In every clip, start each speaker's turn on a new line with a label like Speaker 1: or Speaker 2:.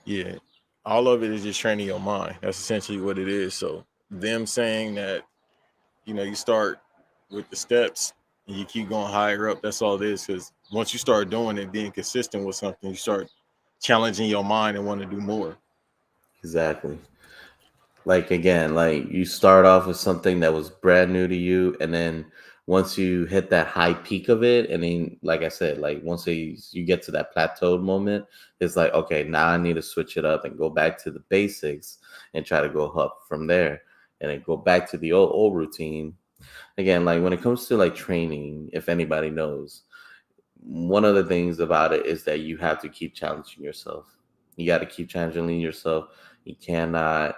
Speaker 1: Yeah, all of it is just training your mind. That's essentially what it is. So them saying that, you start with the steps and you keep going higher up. That's all it is. Because once you start doing it, being consistent with something, you start challenging your mind and want to do more.
Speaker 2: Exactly. Like again, like you start off with something that was brand new to you, and then once you hit that high peak of it, and then like I said, like once you get to that plateaued moment, it's like okay, now I need to switch it up and go back to the basics and try to go up from there, and then go back to the old routine. Again, like when it comes to like training, if anybody knows, one of the things about it is that you have to keep challenging yourself. You got to keep challenging yourself. You cannot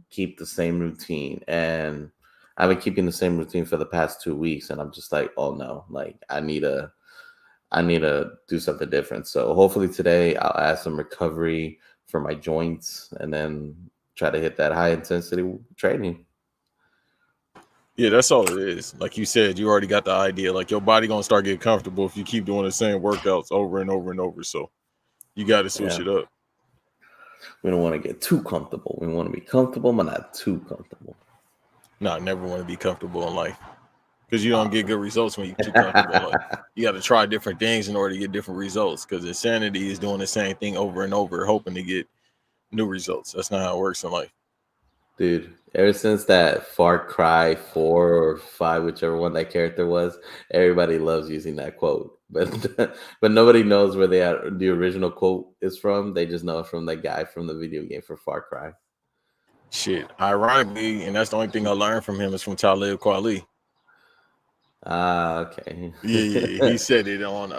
Speaker 2: keep the same routine. And I've been keeping the same routine for the past 2 weeks, and I'm just like, oh no, like I need to do something different. So hopefully today I'll add some recovery for my joints, and then try to hit that high intensity training.
Speaker 1: Yeah, that's all it is. Like you said, you already got the idea. Like your body gonna start getting comfortable if you keep doing the same workouts over and over and over. So you got to switch
Speaker 2: Yeah,
Speaker 1: it up.
Speaker 2: we don't want to get too comfortable. We want to be comfortable, but not too comfortable.
Speaker 1: Nah, never want to be comfortable in life because you don't get good results when you too comfortable. Like you got to try different things in order to get different results. Because insanity is doing the same thing over and over, hoping to get new results. That's not how it works in life.
Speaker 2: Dude, ever since that Far Cry 4 or 5, whichever one that character was, everybody loves using that quote. But but nobody knows where the original quote is from. They just know it from the guy from the video game for Far Cry.
Speaker 1: Shit, ironically, and that's the only thing I learned from him is from Talib Kweli.
Speaker 2: Ah, okay.
Speaker 1: Yeah, he said it on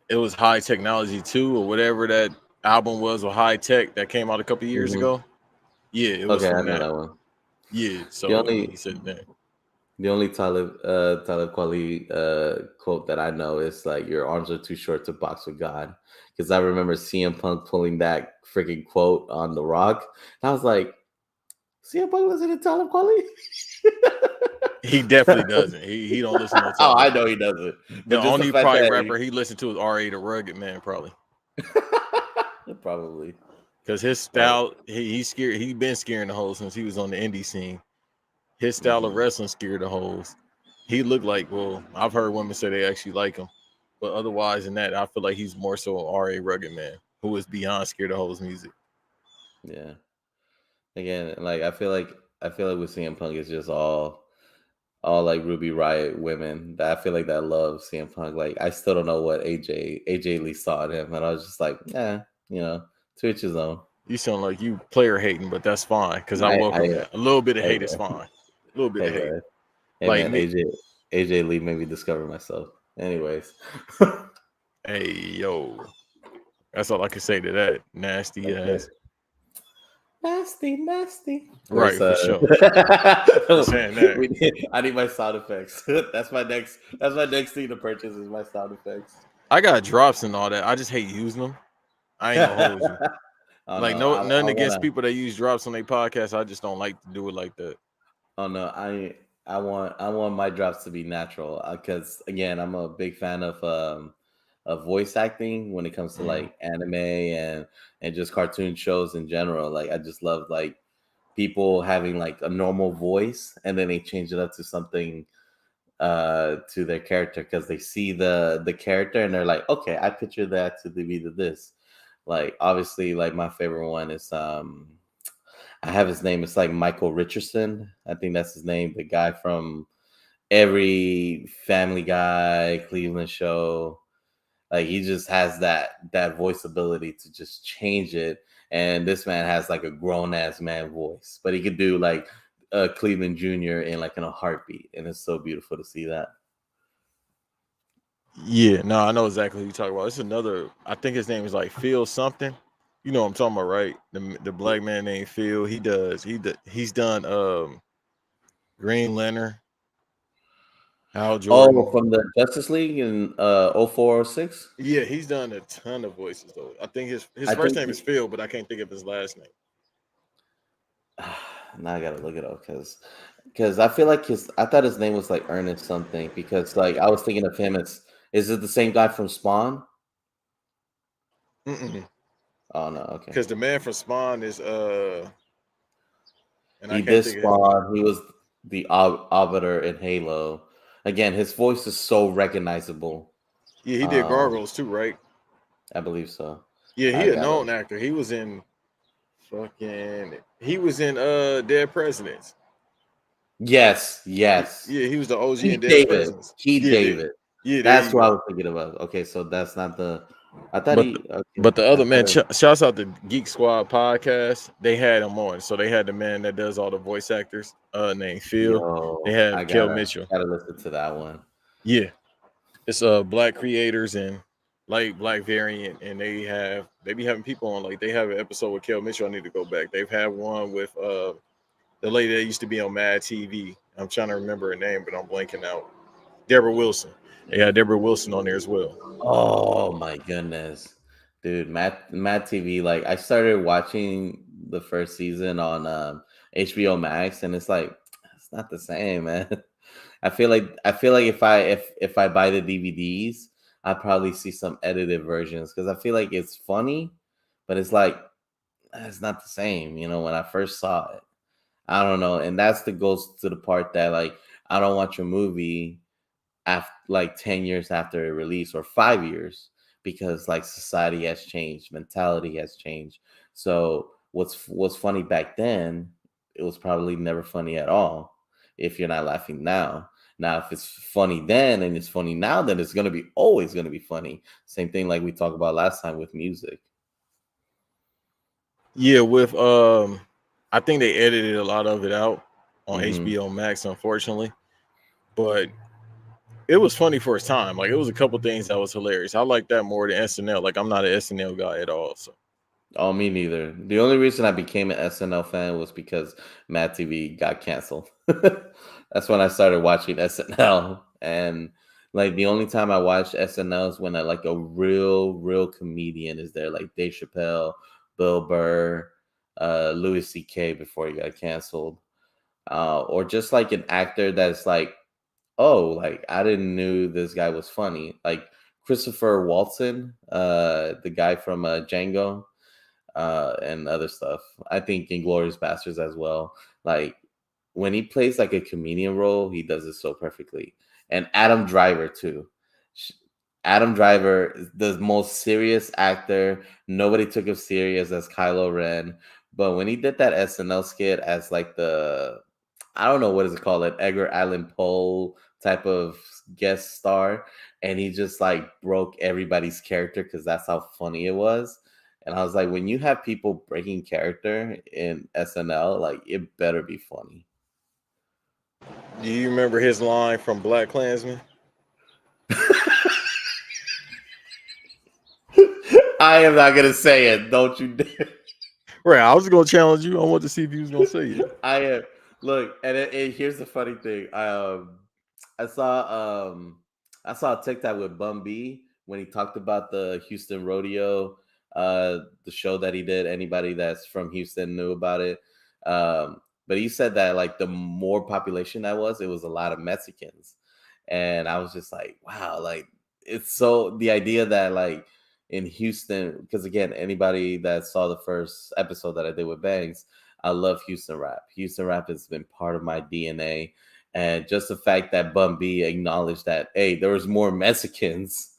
Speaker 1: it was High Technology 2 or whatever that album was, or High Tech that came out a couple years
Speaker 2: hmm
Speaker 1: ago. Yeah, it was
Speaker 2: Okay, I
Speaker 1: from
Speaker 2: know
Speaker 1: that.
Speaker 2: that one.
Speaker 1: Yeah,
Speaker 2: The
Speaker 1: so
Speaker 2: only
Speaker 1: he said that.
Speaker 2: the only Talib Kweli quote that I know is like your arms are too short to box with God. Because I remember CM Punk pulling that freaking quote on The Rock. And I was like, CM Punk listen to Talib Kweli?
Speaker 1: He definitely doesn't. He don't listen to no
Speaker 2: Oh, I
Speaker 1: Talib.
Speaker 2: know he doesn't.
Speaker 1: The
Speaker 2: But just the
Speaker 1: only
Speaker 2: fact
Speaker 1: probably
Speaker 2: that
Speaker 1: rapper he listened to is R.A. the Rugged Man, probably.
Speaker 2: probably,
Speaker 1: Because his
Speaker 2: probably.
Speaker 1: style, he's scared. He been scaring the hoes since he was on the indie scene. His style of
Speaker 2: Hmm.
Speaker 1: wrestling scared the hoes. He looked like, well, I've heard women say they actually like him, but otherwise than that, I feel like he's more so an R.A. Rugged Man who is beyond scared of hoes music.
Speaker 2: Yeah. Again, like I feel like with CM Punk it's just all like Ruby Riot women that I feel like that love CM Punk. Like I still don't know what AJ Lee saw in him, and I was just like, yeah, to each his own.
Speaker 1: You sound like you player hating, but that's fine because I
Speaker 2: I
Speaker 1: welcome that. A little bit of
Speaker 2: hey
Speaker 1: hate is
Speaker 2: man,
Speaker 1: fine. A little bit
Speaker 2: hey
Speaker 1: of hate,
Speaker 2: man, hey
Speaker 1: like
Speaker 2: man,
Speaker 1: me.
Speaker 2: AJ Lee made me discover myself. Anyways,
Speaker 1: Hey yo, that's all I can say to that nasty
Speaker 2: okay.
Speaker 1: ass.
Speaker 2: Nasty, nasty. Where's
Speaker 1: Right, for sure. For saying that.
Speaker 2: I need my sound effects. That's my next thing to purchase is my sound effects.
Speaker 1: I got drops and all that. I just hate using them. I ain't gonna hold you.
Speaker 2: Oh
Speaker 1: Like
Speaker 2: no,
Speaker 1: no,
Speaker 2: I
Speaker 1: nothing against
Speaker 2: wanna.
Speaker 1: people that use drops on their podcast. I just don't like to do it like that.
Speaker 2: Oh no, I want my drops to be natural because again, I'm a big fan of voice acting when it comes to
Speaker 1: Mm.
Speaker 2: like anime and just cartoon shows in general. Like I just love like people having like a normal voice and then they change it up to something to their character because they see the character and they're like, okay, I picture that to be the this. Like obviously, like my favorite one is I have his name. It's like Michael Richardson. I think that's his name. The guy from every Family Guy, Cleveland show. Like he just has that voice ability to just change it. And this man has like a grown ass man voice, but he could do like Cleveland Jr. in a heartbeat, and it's so beautiful to see that.
Speaker 1: Yeah, no, I know exactly who you talking about. It's another. I think his name is like Phil something. You know what I'm talking about, right? The black man named Phil. He's done Green Lantern, Hal
Speaker 2: Oh,
Speaker 1: Jordan.
Speaker 2: from the Justice League in 0406?
Speaker 1: Yeah, he's done a ton of voices though. I think his
Speaker 2: I
Speaker 1: first
Speaker 2: think
Speaker 1: name is Phil, but I can't think of his last name.
Speaker 2: now I gotta look it up because I feel like I thought his name was like Ernest something because like I was thinking of him as is it the same guy from Spawn?
Speaker 1: Mm-mm.
Speaker 2: Oh no, okay.
Speaker 1: Because the man from Spawn is and I
Speaker 2: He
Speaker 1: can't
Speaker 2: did
Speaker 1: think of his name.
Speaker 2: Spawn. He was the Arbiter in Halo. Again, his voice is so recognizable.
Speaker 1: Yeah, he did
Speaker 2: Um,
Speaker 1: Gargoyles too, right?
Speaker 2: I believe so.
Speaker 1: Yeah,
Speaker 2: I
Speaker 1: he a
Speaker 2: gotta.
Speaker 1: known actor. He was in he was in Dead Presidents.
Speaker 2: Yes, yes.
Speaker 1: Yeah, he was the OG in
Speaker 2: Keith
Speaker 1: Dead
Speaker 2: David.
Speaker 1: Presidents.
Speaker 2: Keith
Speaker 1: Yeah,
Speaker 2: David.
Speaker 1: yeah, there
Speaker 2: That's
Speaker 1: you
Speaker 2: who I
Speaker 1: go.
Speaker 2: was thinking about. Okay, so that's not the. I thought
Speaker 1: But
Speaker 2: he. Okay,
Speaker 1: but the
Speaker 2: I
Speaker 1: other man,
Speaker 2: thought it.
Speaker 1: shouts out to Geek Squad podcast. They had him on, so they had the man that does all the voice actors, named Phil. They
Speaker 2: Yo, I
Speaker 1: have Kel
Speaker 2: gotta
Speaker 1: Mitchell.
Speaker 2: gotta listen to that one.
Speaker 1: Yeah, it's black creators and like black variant, and they be having people on. Like they have an episode with Kel Mitchell. I need to go back. They've had one with the lady that used to be on Mad TV. I'm trying to remember her name, but I'm blanking out. Deborah Wilson. They had Deborah Wilson on there as well.
Speaker 2: Oh my goodness, dude, Matt TV. Like I started watching the first season on HBO Max, and it's like it's not the same, man. I feel like if I buy the DVDs, I'd probably see some edited versions because I feel like it's funny, but it's like it's not the same. When I first saw it, I don't know, and that's the goes to the part that like I don't watch a movie after like 10 years after it released or 5 years because like society has changed, mentality has changed. So what's funny back then, it was probably never funny at all if you're not laughing now. Now if it's funny then and it's funny now, then it's gonna be always gonna be funny. Same thing like we talked about last time with music.
Speaker 1: Yeah, with I think they edited a lot of it out on
Speaker 2: Hmm.
Speaker 1: HBO Max, unfortunately. But it was funny for its time. Like it was a couple things that was hilarious. I like that more than SNL. Like I'm not an SNL guy at all. So
Speaker 2: Oh, me neither. The only reason I became an SNL fan was because Mad TV got canceled. That's when I started watching SNL. And like the only time I watched SNL is when I like a real comedian is there, like Dave Chappelle, Bill Burr, Louis C.K. before he got canceled. Or just like an actor that's like, oh, like I didn't knew this guy was funny. Like Christopher Waltzen, the guy from Django and other stuff. I think Inglorious Bastards as well. Like when he plays like a comedian role, he does it so perfectly. And Adam Driver too. Sh- Adam Driver is the most serious actor. Nobody took him serious as Kylo Ren. But when he did that SNL skit as like I don't know what is it called, an Edgar Allan Poe type of guest star, and he just like broke everybody's character because that's how funny it was. And I was like, when you have people breaking character in SNL, like it better be funny.
Speaker 1: do you remember his line from Black Klansman?
Speaker 2: I am not gonna say it. Don't you dare.
Speaker 1: Right. I was gonna challenge you. I want to see if you was gonna say it.
Speaker 2: I am. Look, and here's the funny thing. I saw I saw a TikTok with Bum B when he talked about the Houston rodeo, the show that he did. Anybody that's from Houston knew about it. But he said that like the more population that was, it was a lot of Mexicans. And I was just like, wow, like it's so the idea that like in Houston, because again, anybody that saw the first episode that I did with Banks, I love Houston rap. Houston rap has been part of my DNA. And just the fact that Bun B acknowledged that, hey, there was more Mexicans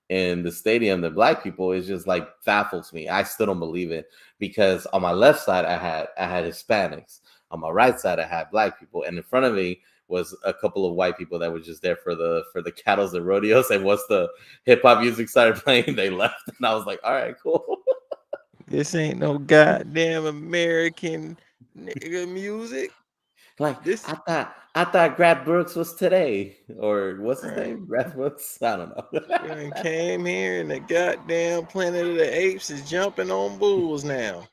Speaker 2: in the stadium than black people is just like baffles me. I still don't believe it because on my left side I had Hispanics. On my right side I had black people, and in front of me was a couple of white people that were just there for the cattles and rodeos. And once the hip hop music started playing, they left, and I was like, all right, cool.
Speaker 1: This ain't no goddamn American nigga music.
Speaker 2: Like
Speaker 1: This
Speaker 2: I thought Grab Brooks was today, or what's his
Speaker 1: right.
Speaker 2: name? Grab Brooks. I don't know.
Speaker 1: We done came here and the goddamn Planet of the Apes is jumping on bulls now.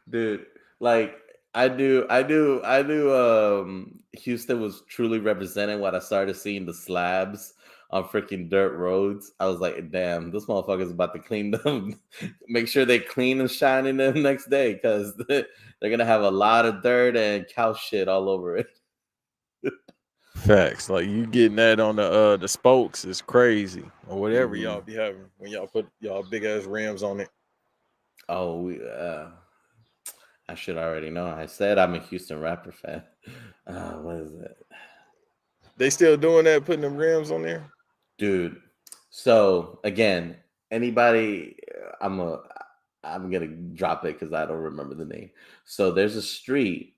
Speaker 2: Dude, like I knew Houston was truly representing what I started seeing the slabs on freaking dirt roads. I was like, damn, this motherfucker's about to clean them. Make sure they clean and shine in the next day because they're gonna have a lot of dirt and cow shit all over it.
Speaker 1: Facts. Like you getting that on the spokes is crazy. Or whatever y'all
Speaker 2: Mhm.
Speaker 1: be having when y'all put y'all big ass rims on it.
Speaker 2: Oh, I should already know. I said I'm a Houston rapper fan. What is it,
Speaker 1: They still doing that, putting them rims on there?
Speaker 2: dude? So again, anybody, I'm gonna drop it because I don't remember the name. So there's a street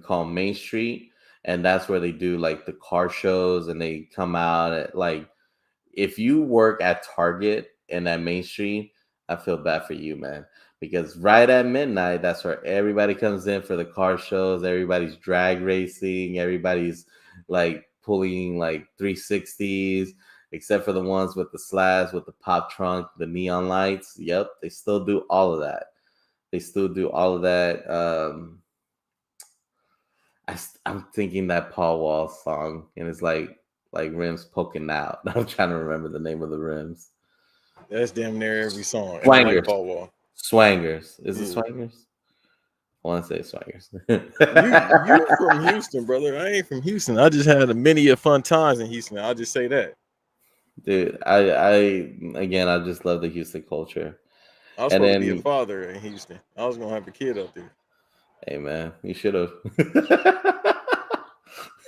Speaker 2: called Main Street, and that's where they do like the car shows, and they come out at like if you work at Target in that Main Street, I feel bad for you, man. Because right at midnight, that's where everybody comes in for the car shows. Everybody's drag racing. Everybody's like pulling like 360s, except for the ones with the slabs, with the pop trunk, the neon lights. Yep, they still do all of that. They still do all of that. I'm thinking that Paul Wall song, and it's like rims poking out. I'm trying to remember the name of the rims.
Speaker 1: That's damn near every song. And I like
Speaker 2: Swangers.
Speaker 1: Paul Wall.
Speaker 2: Swangers. Is it
Speaker 1: Yeah.
Speaker 2: Swangers? I want to say Swangers.
Speaker 1: You from Houston, brother. I ain't from Houston. I just had a many of fun times in Houston. I'll just say that.
Speaker 2: Dude, I just love the Houston culture.
Speaker 1: I was
Speaker 2: And
Speaker 1: supposed to be a
Speaker 2: then,
Speaker 1: father in Houston. I was gonna have a kid up there.
Speaker 2: hey man, you should have.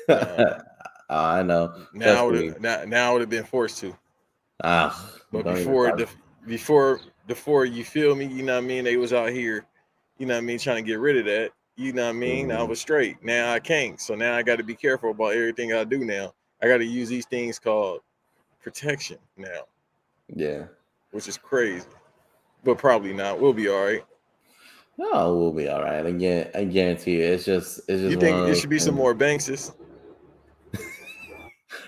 Speaker 1: Nah.
Speaker 2: I know.
Speaker 1: Now I
Speaker 2: Trust
Speaker 1: would
Speaker 2: me.
Speaker 1: have now I would have been forced to.
Speaker 2: Ah,
Speaker 1: But
Speaker 2: don't even talk.
Speaker 1: before you feel me, you know what I mean, they was out here, you know what I mean, trying to get rid of that. You know what I mean? I
Speaker 2: Mhm.
Speaker 1: was straight. Now I can't. So now I gotta be careful about everything I do now. I gotta use these things called protection now,
Speaker 2: Yeah.
Speaker 1: which is crazy. But probably not. We'll be all right.
Speaker 2: No, we'll be all right. Again, I guarantee you. It's just
Speaker 1: You
Speaker 2: one
Speaker 1: think
Speaker 2: of
Speaker 1: it
Speaker 2: those
Speaker 1: should be some
Speaker 2: things.
Speaker 1: more Bankses?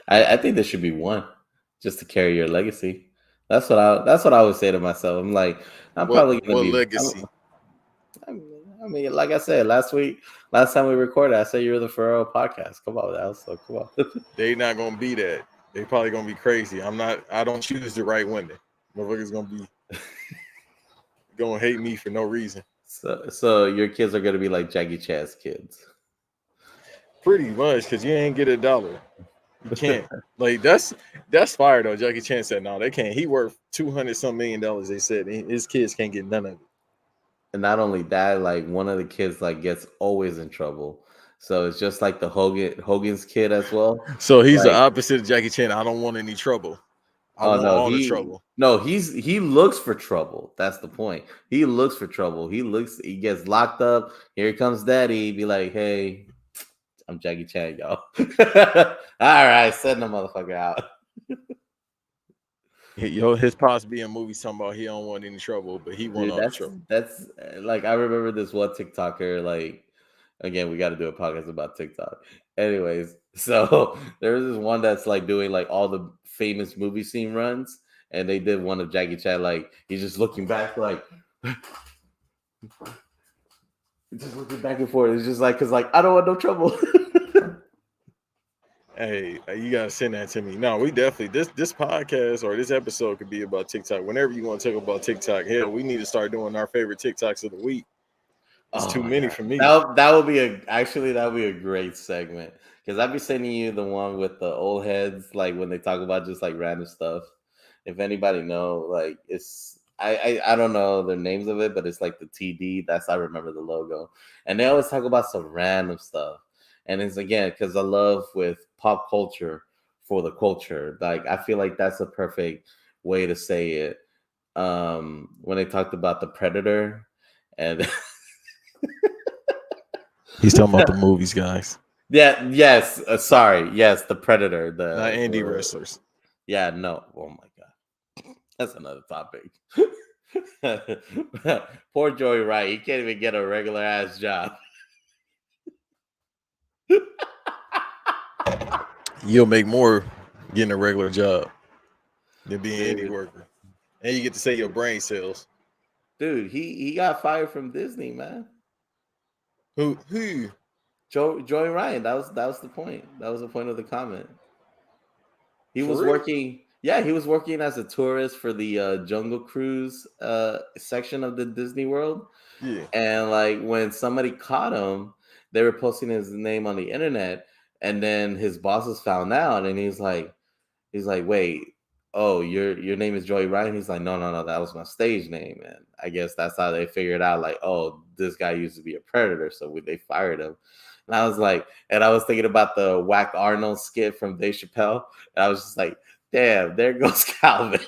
Speaker 2: I think there should be one just to carry your legacy. That's what I would say to myself. I'm like, I'm probably gonna
Speaker 1: What
Speaker 2: be.
Speaker 1: legacy?
Speaker 2: I mean, like I said last time we recorded, I said you were the Ferrero podcast. Come on now, so come on.
Speaker 1: They not gonna be that. They probably gonna be crazy. I don't choose the right one. Motherfuckers gonna hate me for no reason.
Speaker 2: So your kids are gonna be like Jackie Chan's kids.
Speaker 1: Pretty much, because you ain't get $1. You can't. Like that's fire though. Jackie Chan said no, they can't. He worth 200 some $1 million. They said his kids can't get none of it.
Speaker 2: And not only that, like one of the kids like gets always in trouble. So it's just like the Hogan's kid as well.
Speaker 1: So he's the
Speaker 2: Like,
Speaker 1: opposite of Jackie Chan. I don't want any trouble. I
Speaker 2: oh
Speaker 1: want
Speaker 2: no,
Speaker 1: all the trouble.
Speaker 2: he looks for trouble. That's the point. He looks for trouble. He gets locked up. Here comes daddy. Be like, hey, I'm Jackie Chan, y'all. All right, send the motherfucker out.
Speaker 1: His pops be in movies talking about he don't want any trouble, but he want
Speaker 2: Dude,
Speaker 1: all the
Speaker 2: that's
Speaker 1: trouble.
Speaker 2: that's like I remember this one TikToker, like again, we got to do a podcast about TikTok. Anyways, so there was this one that's like doing like all the famous movie scene runs, and they did one of Jackie Chan, like he's just looking back, like just looking back and forth. It's just like, cause like I don't want no trouble.
Speaker 1: Hey, you gotta send that to me. No, we definitely this podcast or this episode could be about TikTok. Whenever you want to talk about TikTok, hell, we need to start doing our favorite TikToks of the week. It's
Speaker 2: Oh
Speaker 1: too
Speaker 2: my
Speaker 1: many
Speaker 2: god,
Speaker 1: for me.
Speaker 2: that would be that would be a great segment because I'd be sending you the one with the old heads, like when they talk about just like random stuff. If anybody know, like it's I don't know the names of it, but it's like the TD. That's I remember the logo, and they always talk about some random stuff. And it's again because I love with pop culture for the culture. Like I feel like that's a perfect way to say it. When they talked about the Predator and
Speaker 1: He's talking about the movies, guys,
Speaker 2: yeah, yes, sorry, yes, the Predator,
Speaker 1: not indie wrestlers.
Speaker 2: yeah, no, oh my god, that's another topic. Poor Joey Wright, he can't even get a regular ass job.
Speaker 1: You'll make more getting a regular job than being an indie
Speaker 2: dude,
Speaker 1: worker, and you get to say your brain cells.
Speaker 2: dude, he got fired from Disney, man.
Speaker 1: Who?
Speaker 2: Joey Ryan, that was the point. That was the point of the comment. He
Speaker 1: For
Speaker 2: was
Speaker 1: real?
Speaker 2: working, yeah, he was working as a tourist for the Jungle Cruise section of the Disney World.
Speaker 1: Yeah.
Speaker 2: And like when somebody caught him, they were posting his name on the internet. And then his bosses found out, and he's like, wait, oh, your name is Joey Ryan? He's like, no, that was my stage name. And I guess that's how they figured out, like, oh, this guy used to be a predator, so they fired him. And I was like, and I was thinking about the Whack Arnold skit from Dave Chappelle, and I was just like, damn, there goes Calvin.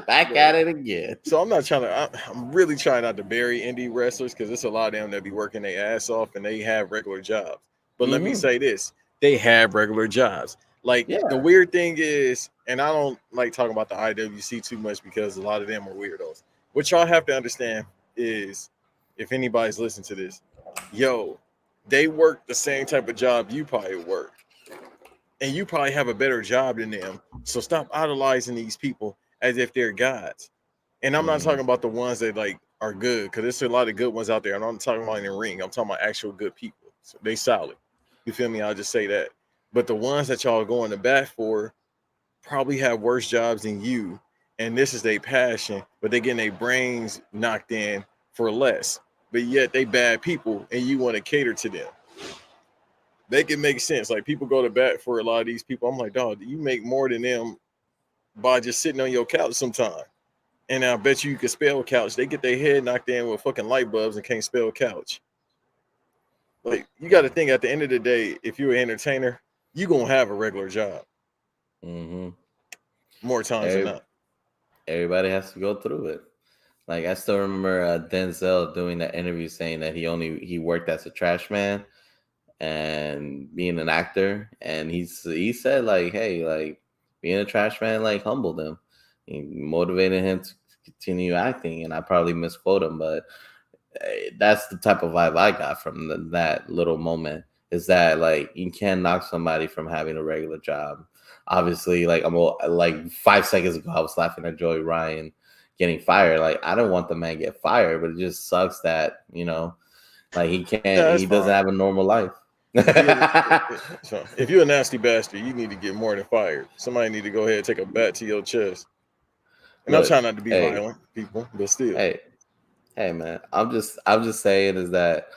Speaker 2: Back at it again.
Speaker 1: So I'm really trying not to bury indie wrestlers, because it's a lot of them that be working their ass off and they have regular jobs. But let me say this, they have regular jobs. Like, the weird thing is, and I don't like talking about the IWC too much because a lot of them are weirdos. What y'all have to understand is, if anybody's listening to this, they work the same type of job you probably work. And you probably have a better job than them. So stop idolizing these people as if they're gods. And I'm not talking about the ones that like are good, because there's a lot of good ones out there. And I'm not talking about in the ring. I'm talking about actual good people. So they solid. You feel me? I'll just say that. But the ones that y'all going to bat for probably have worse jobs than you. And this is their passion, but they getting their brains knocked in for less. But yet they bad people and you want to cater to them. Make it make sense. Like, people go to bat for a lot of these people. I'm like, dog, you make more than them by just sitting on your couch sometime. And I bet you could spell couch. They get their head knocked in with fucking light bulbs and can't spell couch. Like, you got to think, at the end of the day, if you're an entertainer, you gonna have a regular job. More times than not.
Speaker 2: Everybody has to go through it. Like, I still remember Denzel doing that interview saying that he worked as a trash man and being an actor, and he said, like, hey, like, being a trash man, like, humbled him. He motivated him to continue acting, and I probably misquote him, but that's the type of vibe I got from that little moment, is that, like, you can't knock somebody from having a regular job. Obviously, like, like 5 seconds ago, I was laughing at Joey Ryan getting fired. Like, I don't want the man to get fired, but it just sucks that, like, he doesn't have a normal life.
Speaker 1: So if you're a nasty bastard, you need to get more than fired. Somebody need to go ahead and take a bat to your chest. And I'm trying not to be violent, people, but still.
Speaker 2: Hey, man, I'm just saying is that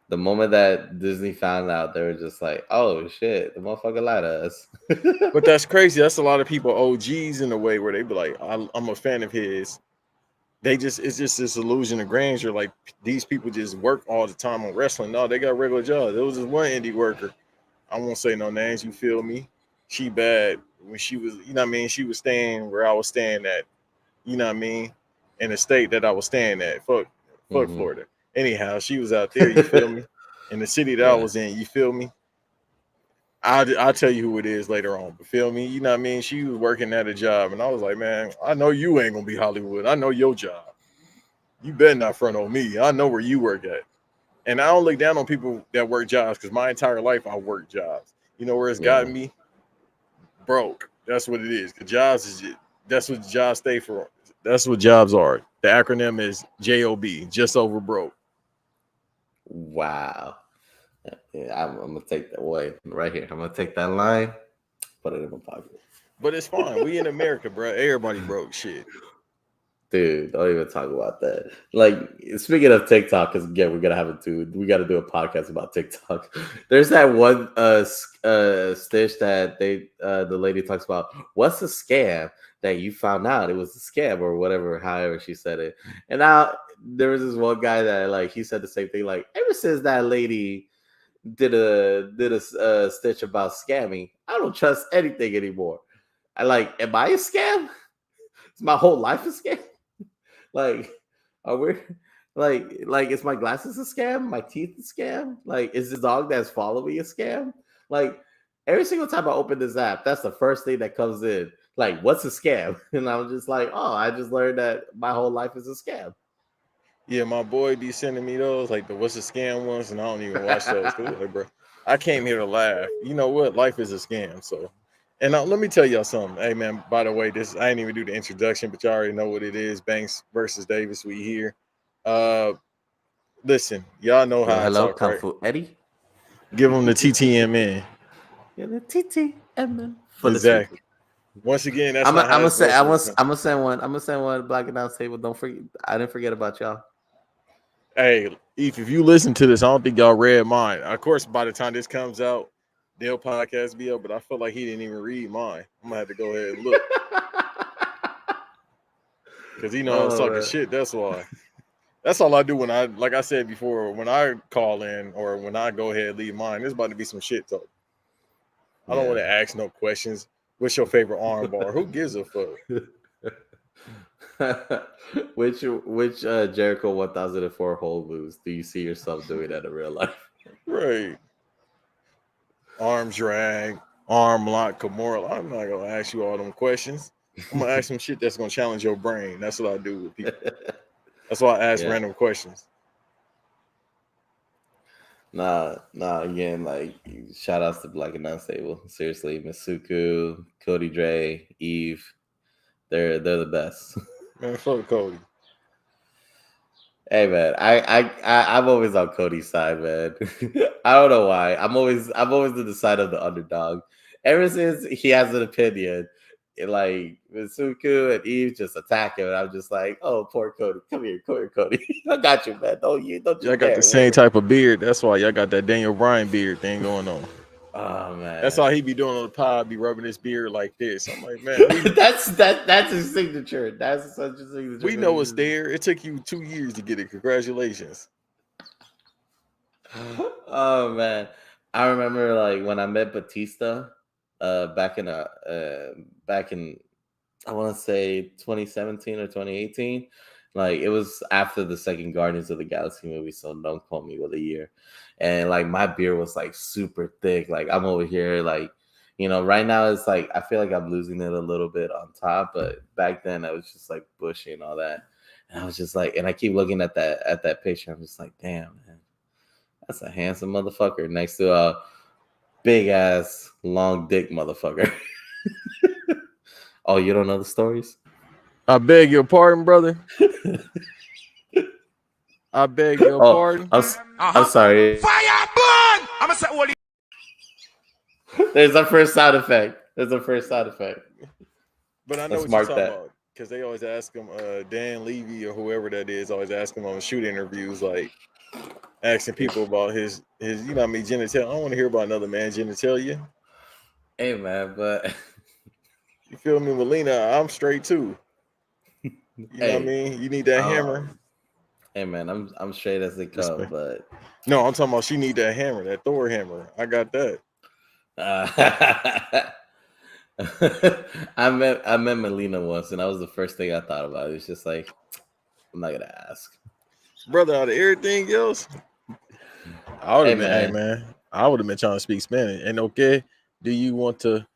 Speaker 2: the moment that Disney found out, they were just like, oh shit, the motherfucker lied to us.
Speaker 1: But that's crazy. That's a lot of people OGs in a way, where they be like, I'm a fan of his. It's just this illusion of grandeur. Like, these people just work all the time on wrestling. No, they got regular jobs. There was this one indie worker. I won't say no names. You feel me? She bad when she was, you know what I mean? She was staying where I was staying at, you know what I mean? In the state that I was staying at. Fuck Florida. Anyhow, she was out there, you feel me? In the city that I was in, you feel me? I'll tell you who it is later on, but feel me? You know what I mean? She was working at a job, and I was like, man, I know you ain't gonna be Hollywood. I know your job. You better not front on me. I know where you work at. And I don't look down on people that work jobs, because my entire life I worked jobs. You know where it's gotten me? Broke. That's what it is. The jobs is it. That's what jobs stay for. That's what jobs are. The acronym is JOB, just over broke.
Speaker 2: Wow. Yeah, I'm gonna take that away right here. I'm gonna take that line, put it in my pocket.
Speaker 1: But it's fine. We in America, bro. Everybody broke shit.
Speaker 2: Dude, don't even talk about that. Like, speaking of TikTok, because again, we got to do a podcast about TikTok. There's that one stitch that the lady talks about. What's a scam that you found out it was a scam, or whatever, however she said it. And now there was this one guy that, like, he said the same thing. Like, ever since that lady did a stitch about scamming, I don't trust anything anymore. Am I a scam? Is my whole life a scam? Like, are we like is my glasses a scam? My teeth a scam? Like, is the dog that's following me a scam? Like, every single time I open this app, that's the first thing that comes in. Like, what's a scam? And I'm just like, oh, I just learned that my whole life is a scam.
Speaker 1: Yeah, my boy be sending me those, like the what's a scam ones, and I don't even watch those. Like, bro, I came here to laugh. You know what? Life is a scam. So, and let me tell y'all something. Hey, man, by the way, I didn't even do the introduction, but y'all already know what it is. Banks versus Davis, we here. Listen, y'all know how
Speaker 2: hello,
Speaker 1: I talk, right?
Speaker 2: kungfueddy93.
Speaker 1: Give them the TTMN.
Speaker 2: Yeah, the TTMN.
Speaker 1: Exactly. Once again, that's
Speaker 2: I'm gonna send one. I'm gonna send one. Black Announce table. Don't forget. I didn't forget about y'all.
Speaker 1: Hey, if you listen to this, I don't think y'all read mine. Of course, by the time this comes out, their podcast be up, but I feel like he didn't even read mine. I'm gonna have to go ahead and look because he know I was
Speaker 2: Oh
Speaker 1: talking
Speaker 2: man.
Speaker 1: shit. That's why. That's all I do when I, like I said before, when I call in or when I go ahead and leave mine. There's about to be some shit talk. I don't want to ask no questions. What's your favorite arm bar? Who gives a fuck?
Speaker 2: which Jericho 1004 hold moves do you see yourself doing that in real life?
Speaker 1: Right. Arm drag, arm lock, Kimura. I'm not gonna ask you all them questions. I'm gonna ask some shit that's gonna challenge your brain. That's what I do with people. That's why I ask
Speaker 2: Yeah.
Speaker 1: random questions.
Speaker 2: Nah. Again, like shout outs to Black and Unstable. Seriously, Misuku, Cody Dre, Eve, they're the best.
Speaker 1: Man, fuck Cody.
Speaker 2: Hey man, I'm always on Cody's side, man. I don't know why. I'm always on the side of the underdog. Ever since he has an opinion, like Misuku and Eve just attack him, and I'm just like, oh, poor Cody. Come here, Cody. I got you, man. Don't you
Speaker 1: Y'all got
Speaker 2: dare
Speaker 1: the same
Speaker 2: worry.
Speaker 1: type of beard. That's why y'all got that Daniel Bryan beard thing going on.
Speaker 2: Oh
Speaker 1: That's
Speaker 2: man.
Speaker 1: all he be doing on the pod, be rubbing his beard like this. I'm like, man,
Speaker 2: that's his signature. That's such a signature.
Speaker 1: we know it's there. It took you 2 years to get it. Congratulations.
Speaker 2: Oh man, I remember like when I met Batista, back in I want to say 2017 or 2018. Like it was after the second Guardians of the Galaxy movie, so don't quote me with a year. And like my beard was like super thick. Like I'm over here, like right now it's like I feel like I'm losing it a little bit on top, but back then I was just like bushy and all that. And I was just like, and I keep looking at that picture. I'm just like, damn, man, that's a handsome motherfucker next to a big ass long dick motherfucker. Oh, you don't know the stories?
Speaker 1: I beg your pardon, brother. I beg your pardon.
Speaker 2: I'm sorry.
Speaker 3: Fire burn! I'm gonna say all
Speaker 2: There's a first sound effect.
Speaker 1: But I know
Speaker 2: Let's
Speaker 1: what you're
Speaker 2: mark
Speaker 1: talking
Speaker 2: that.
Speaker 1: about because they always ask him, Dan Levy or whoever that is, always ask him on shoot interviews, like asking people about his genitalia. I don't want to hear about another man's genitalia.
Speaker 2: Hey man, but
Speaker 1: You feel me, Melina? I'm straight too. You know what I mean? You need that hammer.
Speaker 2: Hey man, I'm straight as they come,
Speaker 1: Respect.
Speaker 2: but
Speaker 1: No, I'm talking about she need that hammer, that Thor hammer. I got that.
Speaker 2: I met Melina once, and that was the first thing I thought about. It's just like I'm not gonna ask,
Speaker 1: Brother, out of everything else, I would
Speaker 2: Hey
Speaker 1: have been, hey
Speaker 2: man.
Speaker 1: man, I would have been trying to speak Spanish. And okay, do you want to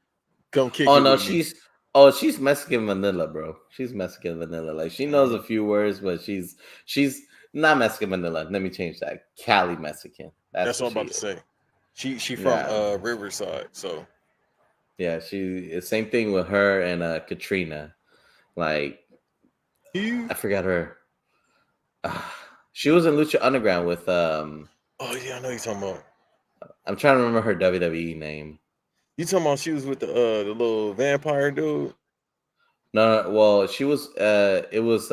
Speaker 1: come kick
Speaker 2: Oh
Speaker 1: it
Speaker 2: no,
Speaker 1: with me?
Speaker 2: she's Mexican vanilla, bro. She's Mexican vanilla. Like she knows a few words, but she's not Mexican vanilla. Let me change that. Cali Mexican.
Speaker 1: That's
Speaker 2: That's
Speaker 1: what
Speaker 2: what
Speaker 1: I'm
Speaker 2: she
Speaker 1: about to
Speaker 2: is.
Speaker 1: say. She from
Speaker 2: Yeah.
Speaker 1: Riverside, so
Speaker 2: Yeah, same thing with her and Katrina. Like
Speaker 1: you.
Speaker 2: I forgot her. She was in Lucha Underground with
Speaker 1: Oh yeah, I know you're talking about.
Speaker 2: I'm trying to remember her WWE name.
Speaker 1: You talking about she was with the little vampire dude?
Speaker 2: No, well, she was it was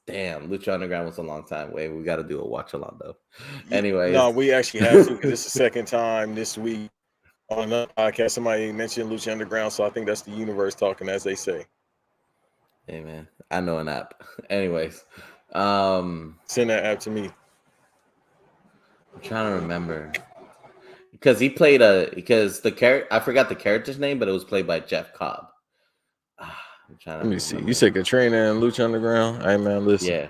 Speaker 2: damn, Lucha Underground was a long time. Wait, we gotta do a watch along though.
Speaker 1: No,
Speaker 2: Anyways.
Speaker 1: we actually have to because it's the second time this week on another podcast. Somebody mentioned Lucha Underground, so I think that's the universe talking, as they say.
Speaker 2: Hey man, I know an app. Anyways,
Speaker 1: Send that app to me.
Speaker 2: I'm trying to remember because because the character I forgot the character's name, but it was played by Jeff Cobb. I'm trying
Speaker 1: Let
Speaker 2: to
Speaker 1: me see. You
Speaker 2: remember.
Speaker 1: said Katrina and Lucha Underground. Hey man, listen.
Speaker 2: Yeah.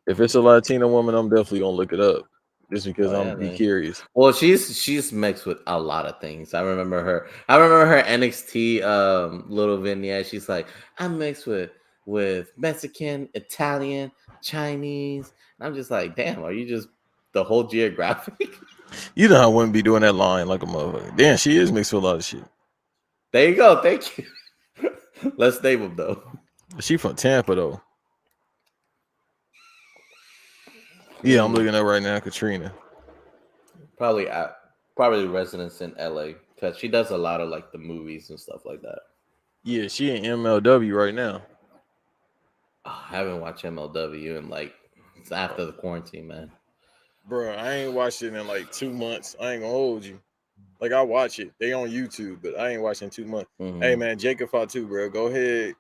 Speaker 1: If it's a Latina woman, I'm definitely gonna look it up just because
Speaker 2: Oh
Speaker 1: I'm
Speaker 2: yeah,
Speaker 1: be
Speaker 2: man.
Speaker 1: curious.
Speaker 2: Well, she's mixed with a lot of things. I remember her NXT little vignette. She's like, I'm mixed with Mexican, Italian, Chinese. And I'm just like, damn, are you just the whole geographic?
Speaker 1: You know I wouldn't be doing that line like a motherfucker. Damn, she is mixed with a lot of shit.
Speaker 2: There you go. Thank you. Let's name them though.
Speaker 1: She from Tampa though. Yeah, I'm looking at right now, Katrina.
Speaker 2: Probably probably residence in LA because she does a lot of like the movies and stuff like that.
Speaker 1: Yeah, she in MLW right now.
Speaker 2: I haven't watched MLW in like It's after the quarantine, man.
Speaker 1: Bro, I ain't watched it in like 2 months. I ain't gonna hold you. Like I watch it. They on YouTube, but I ain't watching 2 months.
Speaker 2: Mm-hmm.
Speaker 1: Hey man, Jacob Fatu, bro. Go ahead.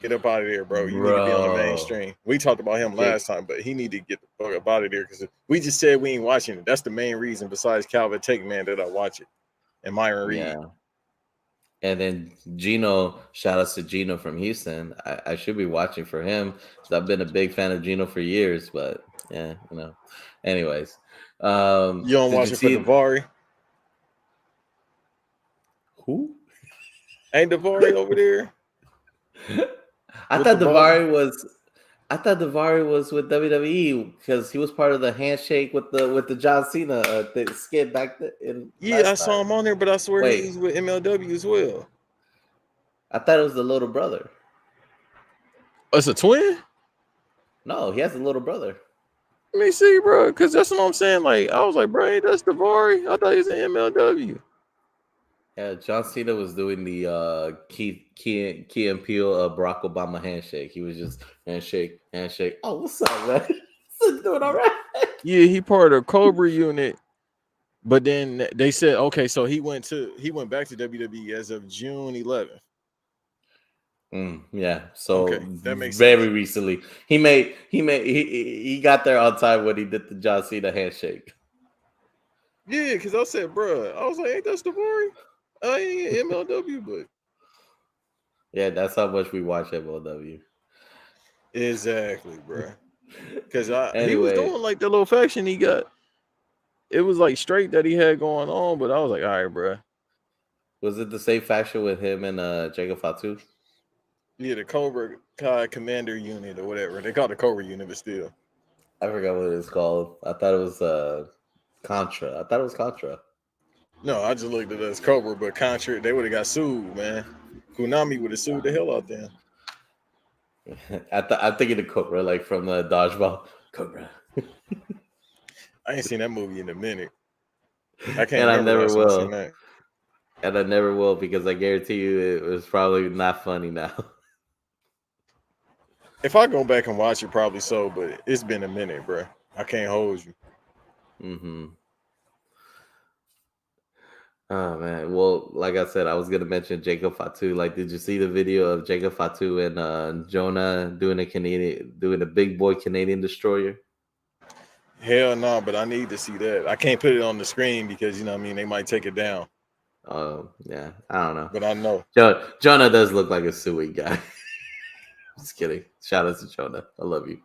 Speaker 1: Get up out of there, bro. You need to be on the
Speaker 2: Bro.
Speaker 1: mainstream. We talked about him last time, but he need to get the fuck up out of there because we just said we ain't watching it. That's the main reason, besides Calvin Take Man, that I watch it. And Myron Reed.
Speaker 2: Yeah. And then Gino, shout out to Gino from Houston. I should be watching for him because I've been a big fan of Gino for years. But yeah, you know. Anyways,
Speaker 1: You don't watch it for Davari?
Speaker 2: Who?
Speaker 1: Ain't Davari over there?
Speaker 2: I thought Davari was with WWE because he was part of the handshake with the John Cena skit back then.
Speaker 1: Yeah, I saw him on there, but I swear he was with MLW as well.
Speaker 2: I thought it was the little brother.
Speaker 1: Oh, it's a twin?
Speaker 2: No, he has a little brother.
Speaker 1: Let me see, bro, because that's what I'm saying. Like, I was like, bro, ain't that's Davari? I thought he was in MLW.
Speaker 2: Yeah, John Cena was doing the Key and Peele Barack Obama handshake. He was just handshake. Oh, what's up, man? What's doing all right?
Speaker 1: Yeah, he part of Cobra unit, but then they said, okay, so he went back to WWE as of June 11th.
Speaker 2: Yeah, so
Speaker 1: okay, that makes
Speaker 2: very
Speaker 1: sense.
Speaker 2: recently he got there on time when he did the John Cena handshake.
Speaker 1: Yeah, because I said, bro, I was like, ain't that Davari? I ain't MLW, but
Speaker 2: yeah, that's how much we watch MLW.
Speaker 1: Exactly, bro. Because
Speaker 2: Anyway,
Speaker 1: he was doing like the little faction he got. It was like straight that he had going on, but I was like, all right, bro.
Speaker 2: Was it the same faction with him and Jacob Fatu?
Speaker 1: Yeah, the Cobra Kai Commander Unit or whatever. They call it the Cobra Unit, but still.
Speaker 2: I forgot what it was called. I thought it was Contra.
Speaker 1: No, I just looked at it as Cobra, but Contra, they would have got sued, man. Konami would have sued the hell out them.
Speaker 2: I'm thinking the Cobra, like from the dodgeball. Cobra.
Speaker 1: I ain't seen that movie in a minute. I can't
Speaker 2: And I
Speaker 1: remember
Speaker 2: never will.
Speaker 1: seen that.
Speaker 2: And I never will because I guarantee you it was probably not funny now.
Speaker 1: If I go back and watch it, probably so, but it's been a minute, bro. I can't hold you.
Speaker 2: Mm-hmm. Oh man. Well, like I said, I was gonna mention Jacob Fatu. Like, did you see the video of Jacob Fatu and Jonah doing a big boy Canadian destroyer?
Speaker 1: Hell no, but I need to see that. I can't put it on the screen because they might take it down.
Speaker 2: Oh yeah, I don't know.
Speaker 1: But I know.
Speaker 2: Jonah does look like a suey guy. Just kidding. Shout out to Jonah. I love you.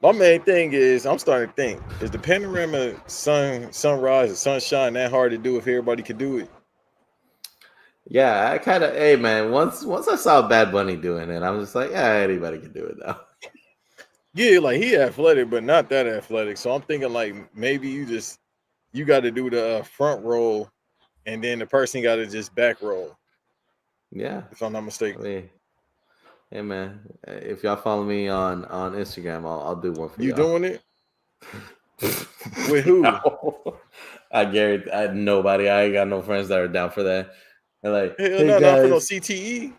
Speaker 1: My main thing is I'm starting to think, is the panorama sunrise or sunshine that hard to do if everybody could do it?
Speaker 2: Yeah, I kind of, hey man, once I saw Bad Bunny doing it, I'm just like, yeah, anybody can do it now.
Speaker 1: Yeah, like he athletic, but not that athletic. So I'm thinking like maybe you got to do the front roll, and then the person got to just back roll.
Speaker 2: Yeah,
Speaker 1: if I'm not mistaken.
Speaker 2: I mean, hey man, if y'all follow me on Instagram, I'll do one for
Speaker 1: you.
Speaker 2: y'all.
Speaker 1: Doing it? With who?
Speaker 2: No. I guarantee nobody. I ain't got no friends that are down for that. They're like,
Speaker 1: Hell
Speaker 2: hey
Speaker 1: no,
Speaker 2: guys.
Speaker 1: not for no CTE.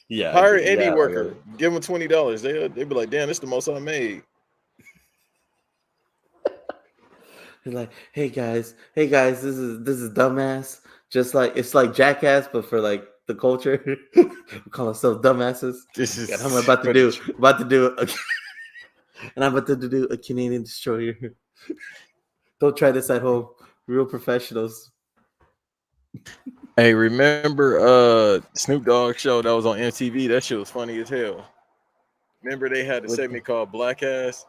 Speaker 2: Yeah,
Speaker 1: hire any worker, give them $20. They be like, damn, this is the most I made.
Speaker 2: They're like, hey guys, this is dumbass. Just like it's like Jackass, but for like the culture. We call ourselves dumbasses.
Speaker 1: This is
Speaker 2: and I'm about to do and I'm about to do a Canadian destroyer. Don't try this at home. Real professionals.
Speaker 1: Hey, remember Snoop Dogg show that was on MTV? That shit was funny as hell. Remember they had a segment called Black Ass?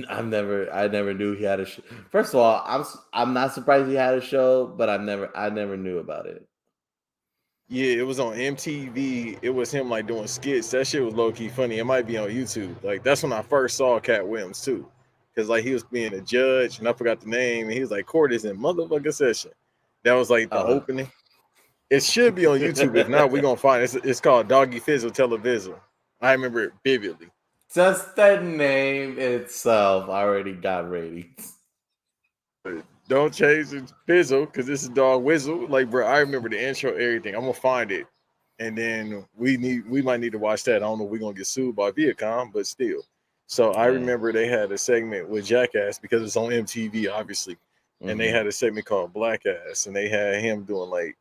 Speaker 2: I never knew he had a show. First of all, I'm not surprised he had a show, but I never knew about it.
Speaker 1: Yeah, it was on MTV. It was him like doing skits. That shit was low key funny. It might be on YouTube. Like that's when I first saw Cat Williams too, because like he was being a judge and I forgot the name, and he was like, "Court is in motherfucking session." That was like the opening. It should be on YouTube. If not, we're gonna find it. It's called Doggy Fizzle Television. I remember it vividly.
Speaker 2: Just the name itself already got ratings.
Speaker 1: Don't change the Fizzle because this is Dog Whizzle. Like, bro, I remember the intro, everything. I'm gonna find it and then we might need to watch that. I don't know if we're gonna get sued by Viacom, but still. So I
Speaker 2: Yeah.
Speaker 1: remember they had a segment with Jackass because it's on MTV, obviously, and they had a segment called Black Ass, and they had him doing like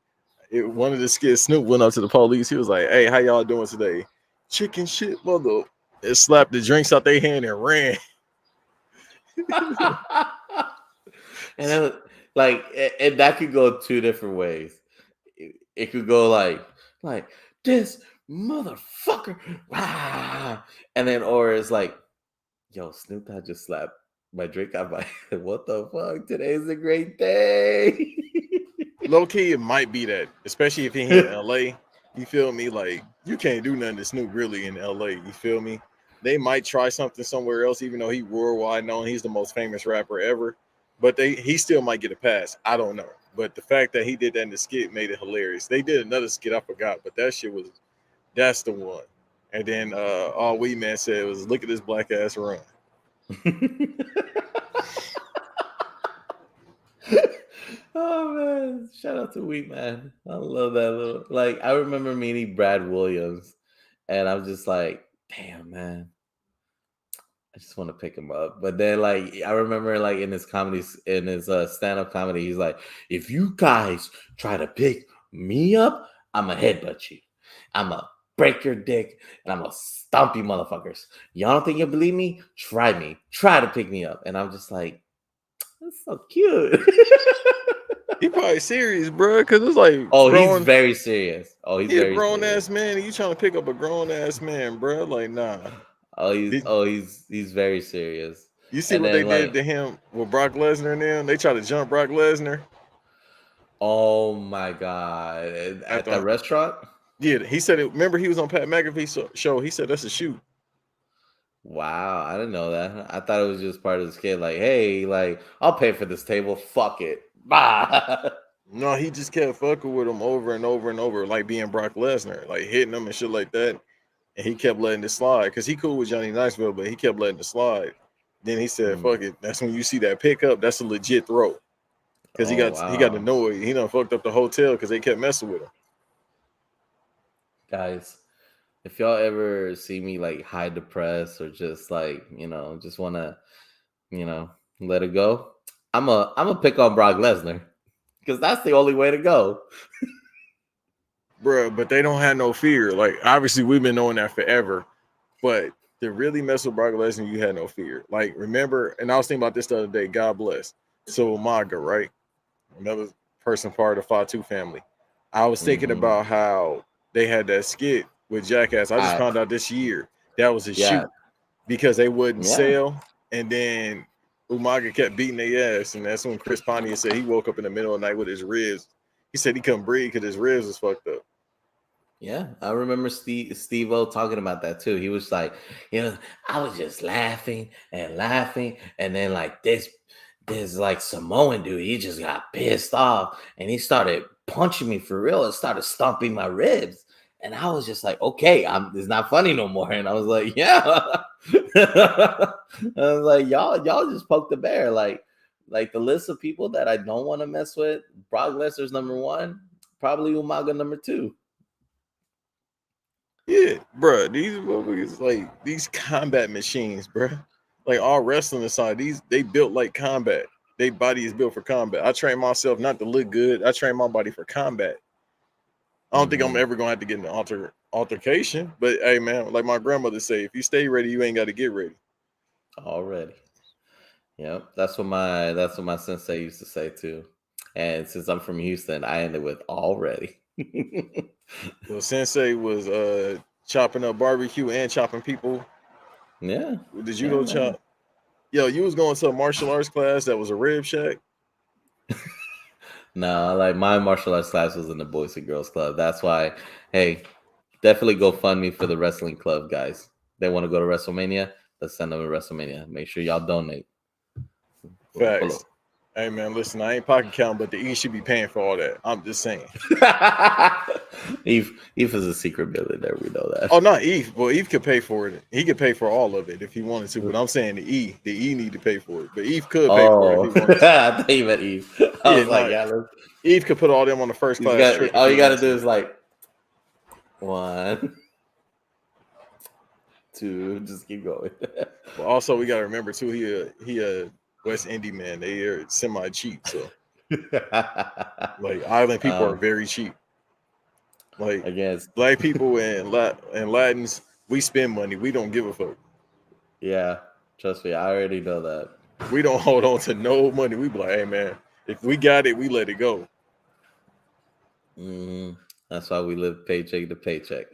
Speaker 1: one of the skits. Snoop went up to the police. He was like, "Hey, how y'all doing today? Chicken shit, mother!" And slapped the drinks out their hand and ran.
Speaker 2: And then, like, and that could go two different ways. It could go like this motherfucker, rah! And then, or it's like, yo, Snoop Dogg just slapped my drink out my head. What the fuck? Today's a great day.
Speaker 1: Low key, it might be that, especially if he in LA. You feel me? Like you can't do nothing to Snoop really in LA. You feel me? They might try something somewhere else, even though he worldwide known. He's the most famous rapper ever. But he still might get a pass. I don't know. But the fact that he did that in the skit made it hilarious. They did another skit, I forgot, but that's the one. And then all Wee Man said was, "Look at this black ass run."
Speaker 2: Oh man, shout out to Wheat Man. I love that little, like, I remember meeting Brad Williams and I'm just like, damn man, I just want to pick him up. But then, like, I remember, like, in his comedies, in his stand-up comedy, he's like, if you guys try to pick me up, I'ma headbutt you. I'ma break your dick and I'ma stomp you motherfuckers. Y'all don't think you believe me? Try me. Try to pick me up. And I'm just like, that's so cute.
Speaker 1: He probably serious, bro, because it's like,
Speaker 2: oh, he's very serious. Oh, he's
Speaker 1: he a
Speaker 2: very
Speaker 1: grown
Speaker 2: serious.
Speaker 1: ass man, and you trying to pick up a grown ass man, bro? Like, nah.
Speaker 2: He's very serious.
Speaker 1: You see
Speaker 2: And
Speaker 1: what they
Speaker 2: then,
Speaker 1: did
Speaker 2: like,
Speaker 1: to him with Brock Lesnar and them? They tried to jump Brock Lesnar
Speaker 2: oh my god,
Speaker 1: at
Speaker 2: at the
Speaker 1: the
Speaker 2: restaurant.
Speaker 1: yeah. He said it. Remember, he was on Pat McAfee's show. He said that's a shoot.
Speaker 2: Wow, I didn't know that. I thought it was just part of the skit. Like, hey, like, I'll pay for this table. Fuck it. Bah.
Speaker 1: No, he just kept fucking with him over and over and over, like being Brock Lesnar, like hitting him and shit like that. And he kept letting it slide because he cool with Johnny Knoxville, but he kept letting it slide. Then he said, "Fuck it." That's when you see that pickup. That's a legit throw because
Speaker 2: Oh
Speaker 1: he got
Speaker 2: wow,
Speaker 1: annoyed. He done fucked up the hotel because they kept messing with him.
Speaker 2: guys, if y'all ever see me like high depressed or just like, just wanna, let it go, I'm a pick on Brock Lesnar because that's the only way to go.
Speaker 1: Bruh, but they don't have no fear. Like, obviously, we've been knowing that forever. But to really mess with Brock Lesnar, you had no fear. Like, remember, and I was thinking about this the other day, God bless. So Umaga, right? Another person part of the Fatu family. I was thinking about how they had that skit with Jackass. I just found out this year that was a shoot because they wouldn't sell. And then Umaga kept beating their ass. And that's when Chris Pontius said he woke up in the middle of the night with his ribs. He said he couldn't breathe because his ribs was fucked up.
Speaker 2: Yeah, I remember Steve-O talking about that too. He was like, I was just laughing and laughing, and then like this like Samoan dude, he just got pissed off and he started punching me for real and started stomping my ribs. And I was just like, okay, it's not funny no more. And I was like, yeah. I was like, y'all just poked the bear. Like the list of people that I don't want to mess with, Brock Lesnar's number one, probably Umaga number two.
Speaker 1: Yeah, bro. These motherfuckers like these combat machines, bro. Like all wrestling aside, they built like combat. They body is built for combat. I train myself not to look good. I train my body for combat. I don't think I'm ever gonna have to get in an altercation. But hey, man, like my grandmother say, if you stay ready, you ain't got to get ready.
Speaker 2: Already. Yep, that's what my sensei used to say too. And since I'm from Houston, I ended with already.
Speaker 1: Well, sensei was chopping up barbecue and chopping people.
Speaker 2: Yeah.
Speaker 1: With the judo chop. Yo, you was going to a martial arts class that was a rib shack?
Speaker 2: No, like my martial arts class was in the Boys and Girls Club. That's why, hey, definitely go fund me for the wrestling club, guys. They want to go to WrestleMania, let's send them to WrestleMania. Make sure y'all donate.
Speaker 1: Facts. Hey man, listen, I ain't pocket counting, but the E should be paying for all that. I'm just saying.
Speaker 2: Eve is a secret billionaire. We know that.
Speaker 1: Oh, not Eve. Well, Eve could pay for it. He could pay for all of it if he wanted to. But I'm saying the E need to pay for it. But Eve could pay for it if he wanted to.
Speaker 2: I thought you meant Eve. I was like,
Speaker 1: Eve could put all them on the first class trip.
Speaker 2: All you got to do is like, 1, 2, just keep going.
Speaker 1: But also, we gotta remember too, he a West Indian man. They are semi cheap, so like island people are very cheap. Like
Speaker 2: I guess.
Speaker 1: black people and Latins, we spend money. We don't give a fuck.
Speaker 2: Yeah, trust me, I already know that.
Speaker 1: We don't hold on to no money. We be like, hey man, if we got it, we let it go.
Speaker 2: That's why we live paycheck to paycheck.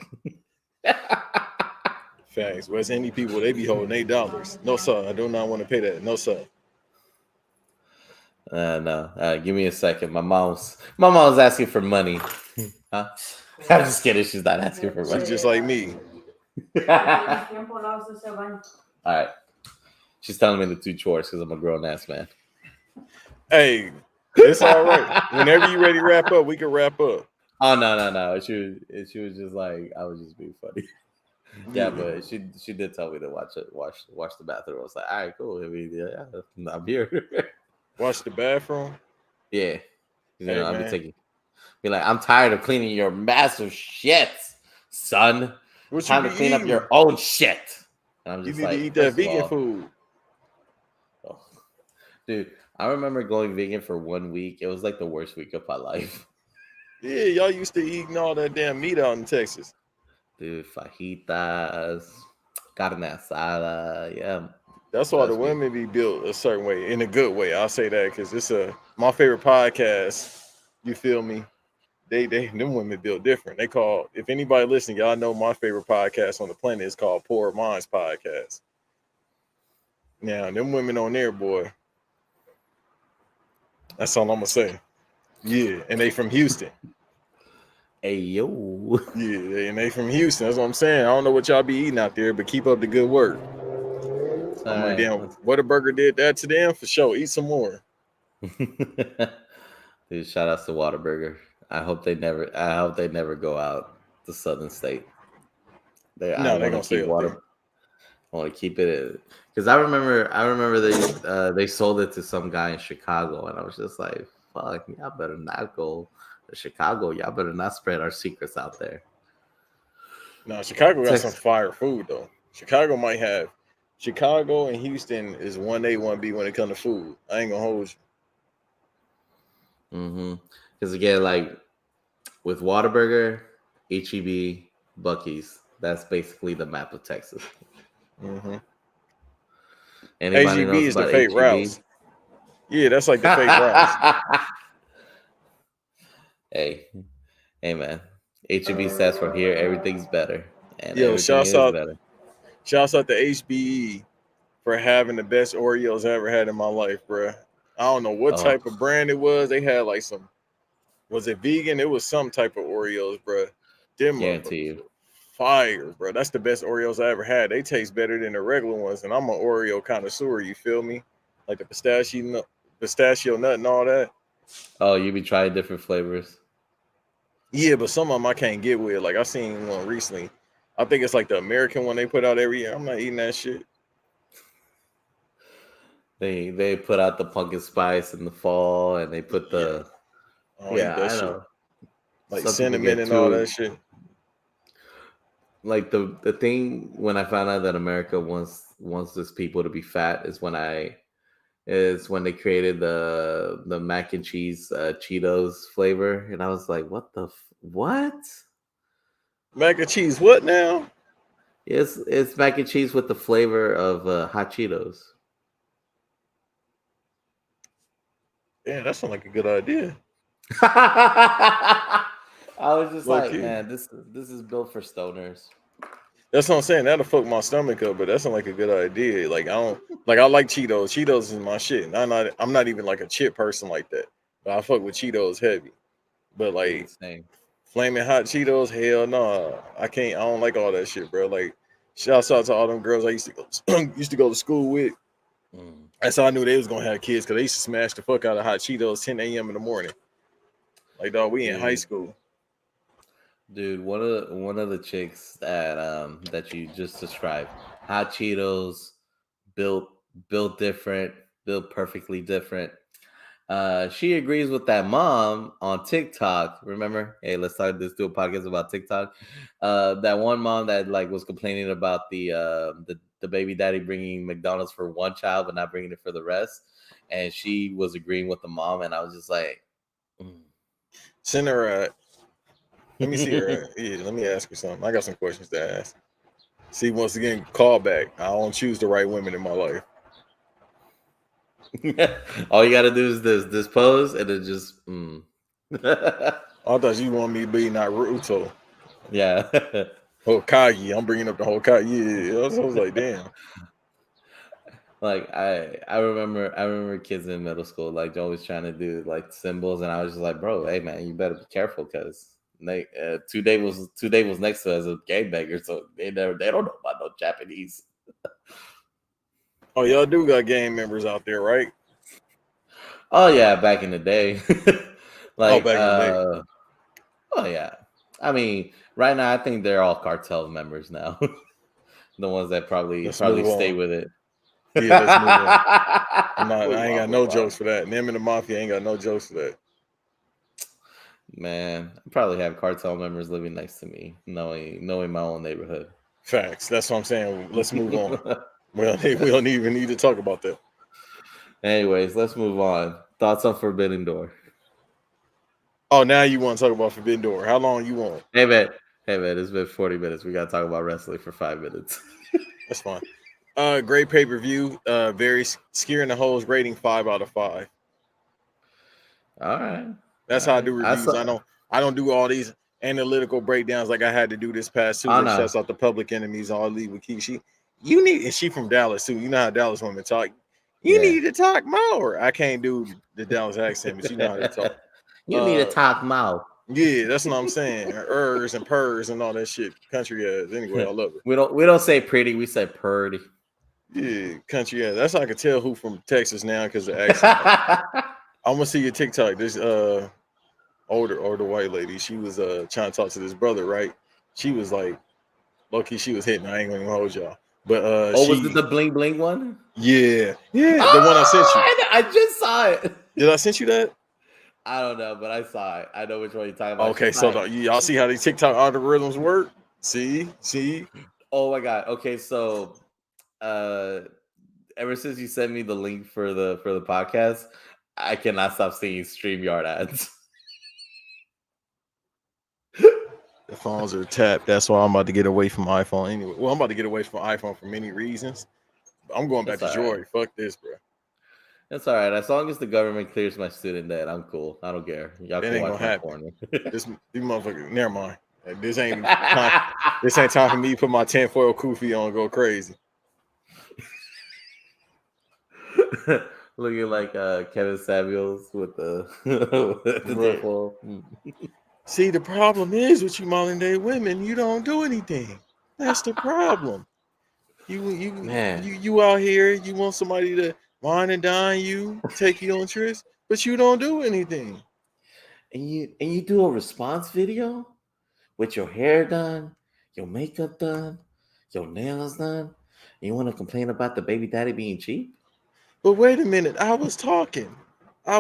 Speaker 1: Facts. West Indian people, they be holding $8. No sir, I do not want to pay that. No sir.
Speaker 2: No, give me a second. My mom's asking for money. Huh? I'm just kidding. She's not asking for money.
Speaker 1: She's just like me.
Speaker 2: All right. She's telling me to do chores because I'm a grown ass man.
Speaker 1: Hey, it's all right. Whenever you ready to wrap up, we can wrap up.
Speaker 2: Oh no. She was just like, I was just being funny. Yeah, but she did tell me to wash the bathroom. I was like, all right, cool. I mean, yeah, I'm here.
Speaker 1: Wash the bathroom.
Speaker 2: Yeah,
Speaker 1: Hey,
Speaker 2: I'll
Speaker 1: man.
Speaker 2: be like, I'm tired of cleaning your massive shit, son.
Speaker 1: What
Speaker 2: Time
Speaker 1: you
Speaker 2: to
Speaker 1: be
Speaker 2: clean
Speaker 1: eating?
Speaker 2: up your own shit. And I'm
Speaker 1: You
Speaker 2: just
Speaker 1: need
Speaker 2: like,
Speaker 1: to eat that
Speaker 2: first of
Speaker 1: vegan
Speaker 2: all,
Speaker 1: food.
Speaker 2: oh, dude, I remember going vegan for 1 week. It was like the worst week of my life.
Speaker 1: Yeah, y'all used to eating all that damn meat out in Texas.
Speaker 2: Dude, fajitas, carne asada, yeah.
Speaker 1: That's why the
Speaker 2: Trust me.
Speaker 1: women be built a certain way, in a good way. I'll say that because it's my favorite podcast. You feel me? Them women built different. They call, if anybody listening, y'all know my favorite podcast on the planet is called Poor Minds Podcast. Now, them women on there, boy. That's all I'm gonna say. Yeah, and they from Houston.
Speaker 2: Hey yo.
Speaker 1: Yeah, and they from Houston. That's what I'm saying. I don't know what y'all be eating out there, but keep up the good work. I'm like, damn, Whataburger did that to them for sure. Eat some more.
Speaker 2: Dude, shout outs to Whataburger. I hope they never go out to Southern State. I
Speaker 1: No, they
Speaker 2: want to
Speaker 1: gonna stay
Speaker 2: keep
Speaker 1: up there.
Speaker 2: I want to keep it because I remember they sold it to some guy in Chicago, and I was just like, fuck, y'all better not go to Chicago. Y'all better not spread our secrets out there.
Speaker 1: No, Chicago got some
Speaker 2: Texas.
Speaker 1: fire food though. Chicago and Houston is 1A, 1B when it comes to food. I ain't gonna hold
Speaker 2: Mm-hmm. Because again, like with Whataburger, HEB, Buc-ee's, that's basically the map of Texas.
Speaker 1: you. Mm-hmm.
Speaker 2: Anybody
Speaker 1: HEB
Speaker 2: knows
Speaker 1: is the
Speaker 2: about
Speaker 1: fake
Speaker 2: HEB?
Speaker 1: routes. Yeah, that's like the fake routes.
Speaker 2: Hey, man. HEB stands for here. Everything's better, and
Speaker 1: Yo,
Speaker 2: everything is better.
Speaker 1: shouts out to HBE for having the best Oreos I ever had in my life, bro. I don't know what
Speaker 2: Oh,
Speaker 1: type of brand it was. They had like was it vegan? It was some type of Oreos, bro. Them
Speaker 2: guarantee
Speaker 1: motherfuckers
Speaker 2: you.
Speaker 1: were fire, bro. That's the best Oreos I ever had. They taste better than the regular ones, and I'm an Oreo connoisseur. You feel me? Like the pistachio nut, and all that.
Speaker 2: Oh, you be trying different flavors.
Speaker 1: Yeah, but some of them I can't get with. Like I seen one recently. I think it's like the American one they put out every year. I'm not eating that shit.
Speaker 2: They put out the pumpkin spice in the fall, and they put
Speaker 1: Yeah,
Speaker 2: the
Speaker 1: I don't eat that
Speaker 2: I
Speaker 1: shit.
Speaker 2: know.
Speaker 1: Like
Speaker 2: Some people
Speaker 1: cinnamon
Speaker 2: get
Speaker 1: and all
Speaker 2: too
Speaker 1: that shit.
Speaker 2: like the thing when I found out that America wants its people to be fat is when they created the mac and cheese Cheetos flavor, and I was like, what?
Speaker 1: Mac and cheese, what now?
Speaker 2: It's mac and cheese with the flavor of hot Cheetos.
Speaker 1: Yeah, that sounds like a good idea.
Speaker 2: I was just
Speaker 1: Low
Speaker 2: like,
Speaker 1: key.
Speaker 2: man, this is built for stoners.
Speaker 1: That's what I'm saying. That'll fuck my stomach up, but that sounds like a good idea. Like I like Cheetos. Cheetos is my shit. I'm not even like a chip person like that. But I fuck with Cheetos heavy. But like
Speaker 2: Insane.
Speaker 1: flaming hot Cheetos, hell no. I can't. I don't like all that shit, bro. Like shouts out to all them girls I used to go to school with. That's how I knew they was gonna have kids because they used to smash the fuck out of hot Cheetos 10 a.m. in the morning. Like dog, we in high school.
Speaker 2: Dude, one of the chicks that you just described, hot Cheetos, built different, built perfectly different. She agrees with that mom on TikTok. Remember? Hey, let's do a podcast about TikTok. That one mom that like was complaining about the baby daddy bringing McDonald's for one child but not bringing it for the rest, and she was agreeing with the mom, and I was just like,
Speaker 1: Send her. Let me see her. Yeah, let me ask her something. I got some questions to ask. See, once again, call back. I don't choose the right women in my life.
Speaker 2: all you gotta do is this pose, and then just.
Speaker 1: I thought you want me to be Naruto.
Speaker 2: Yeah.
Speaker 1: Hokage. I'm bringing up the Hokage. Yeah, I was like, damn.
Speaker 2: Like I remember kids in middle school like always trying to do like symbols, and I was just like, bro, hey man, you better be careful because they two day was next to us a game beggar, so they don't know about no Japanese.
Speaker 1: Oh, y'all do got gang members out there, right?
Speaker 2: Oh yeah, back in the day. Like
Speaker 1: back in the day.
Speaker 2: Oh yeah. I mean, right now I think they're all cartel members now. The ones that probably stay with it.
Speaker 1: Yeah, let's move on. I ain't got no jokes for that. Them and the mafia ain't got no jokes for that.
Speaker 2: Man, I probably have cartel members living next to me, knowing my own neighborhood.
Speaker 1: Facts. That's what I'm saying. Let's move on. we don't even need to talk about that.
Speaker 2: Anyways, let's move on. Thoughts on Forbidden Door?
Speaker 1: Oh, now you want to talk about Forbidden Door? How long you want?
Speaker 2: Hey man, it's been 40 minutes. We gotta talk about wrestling for 5 minutes.
Speaker 1: That's fine. Great pay-per-view. Very scaring the hoes. Rating 5 out of 5.
Speaker 2: All right.
Speaker 1: That's how I do reviews. I don't do all these analytical breakdowns like I had to do this past Tuesday. Shouts out the Public Enemies. I'll leave with Kishi. And she from Dallas too. You know how Dallas women talk. You need to talk more. I can't do the Dallas accent, but you know how they talk.
Speaker 2: You need to talk more.
Speaker 1: Yeah, that's what I'm saying. Ers and purrs and all that shit. Country ass. Anyway, I love it.
Speaker 2: We don't say pretty. We say purdy.
Speaker 1: Yeah, country ass. That's how I can tell who from Texas now because the accent. I'm gonna see your TikTok. This older white lady. She was trying to talk to this brother, right? She was like, low-key, she was hitting. I ain't gonna even hold y'all. But
Speaker 2: was it the bling bling one?
Speaker 1: Yeah, the one I sent you.
Speaker 2: I just saw it.
Speaker 1: Did I send you that?
Speaker 2: I don't know, but I saw it. I know which one you're talking about.
Speaker 1: Okay, so y'all see how these TikTok algorithms work? See?
Speaker 2: Oh my god. Okay, so ever since you sent me the link for the podcast, I cannot stop seeing StreamYard ads.
Speaker 1: The phones are tapped. That's why I'm about to get away from iPhone anyway. Well, I'm about to get away from iPhone for many reasons. I'm going back to Jory. Right. Fuck this, bro.
Speaker 2: That's all right. As long as the government clears my student debt, I'm cool. I don't care. Y'all can watch my porn.
Speaker 1: These motherfuckers, never mind. This ain't time for me to put my tinfoil kufi on and go crazy.
Speaker 2: Looking like Kevin Samuels with the tinfoil.
Speaker 1: See, the problem is with you modern day women, you don't do anything. That's the problem. You out here, you want somebody to wine and dine you, take you on trips, but you don't do anything.
Speaker 2: And you do a response video with your hair done, your makeup done, your nails done, and you want to complain about the baby daddy being cheap?
Speaker 1: But wait a minute, I was talking. See,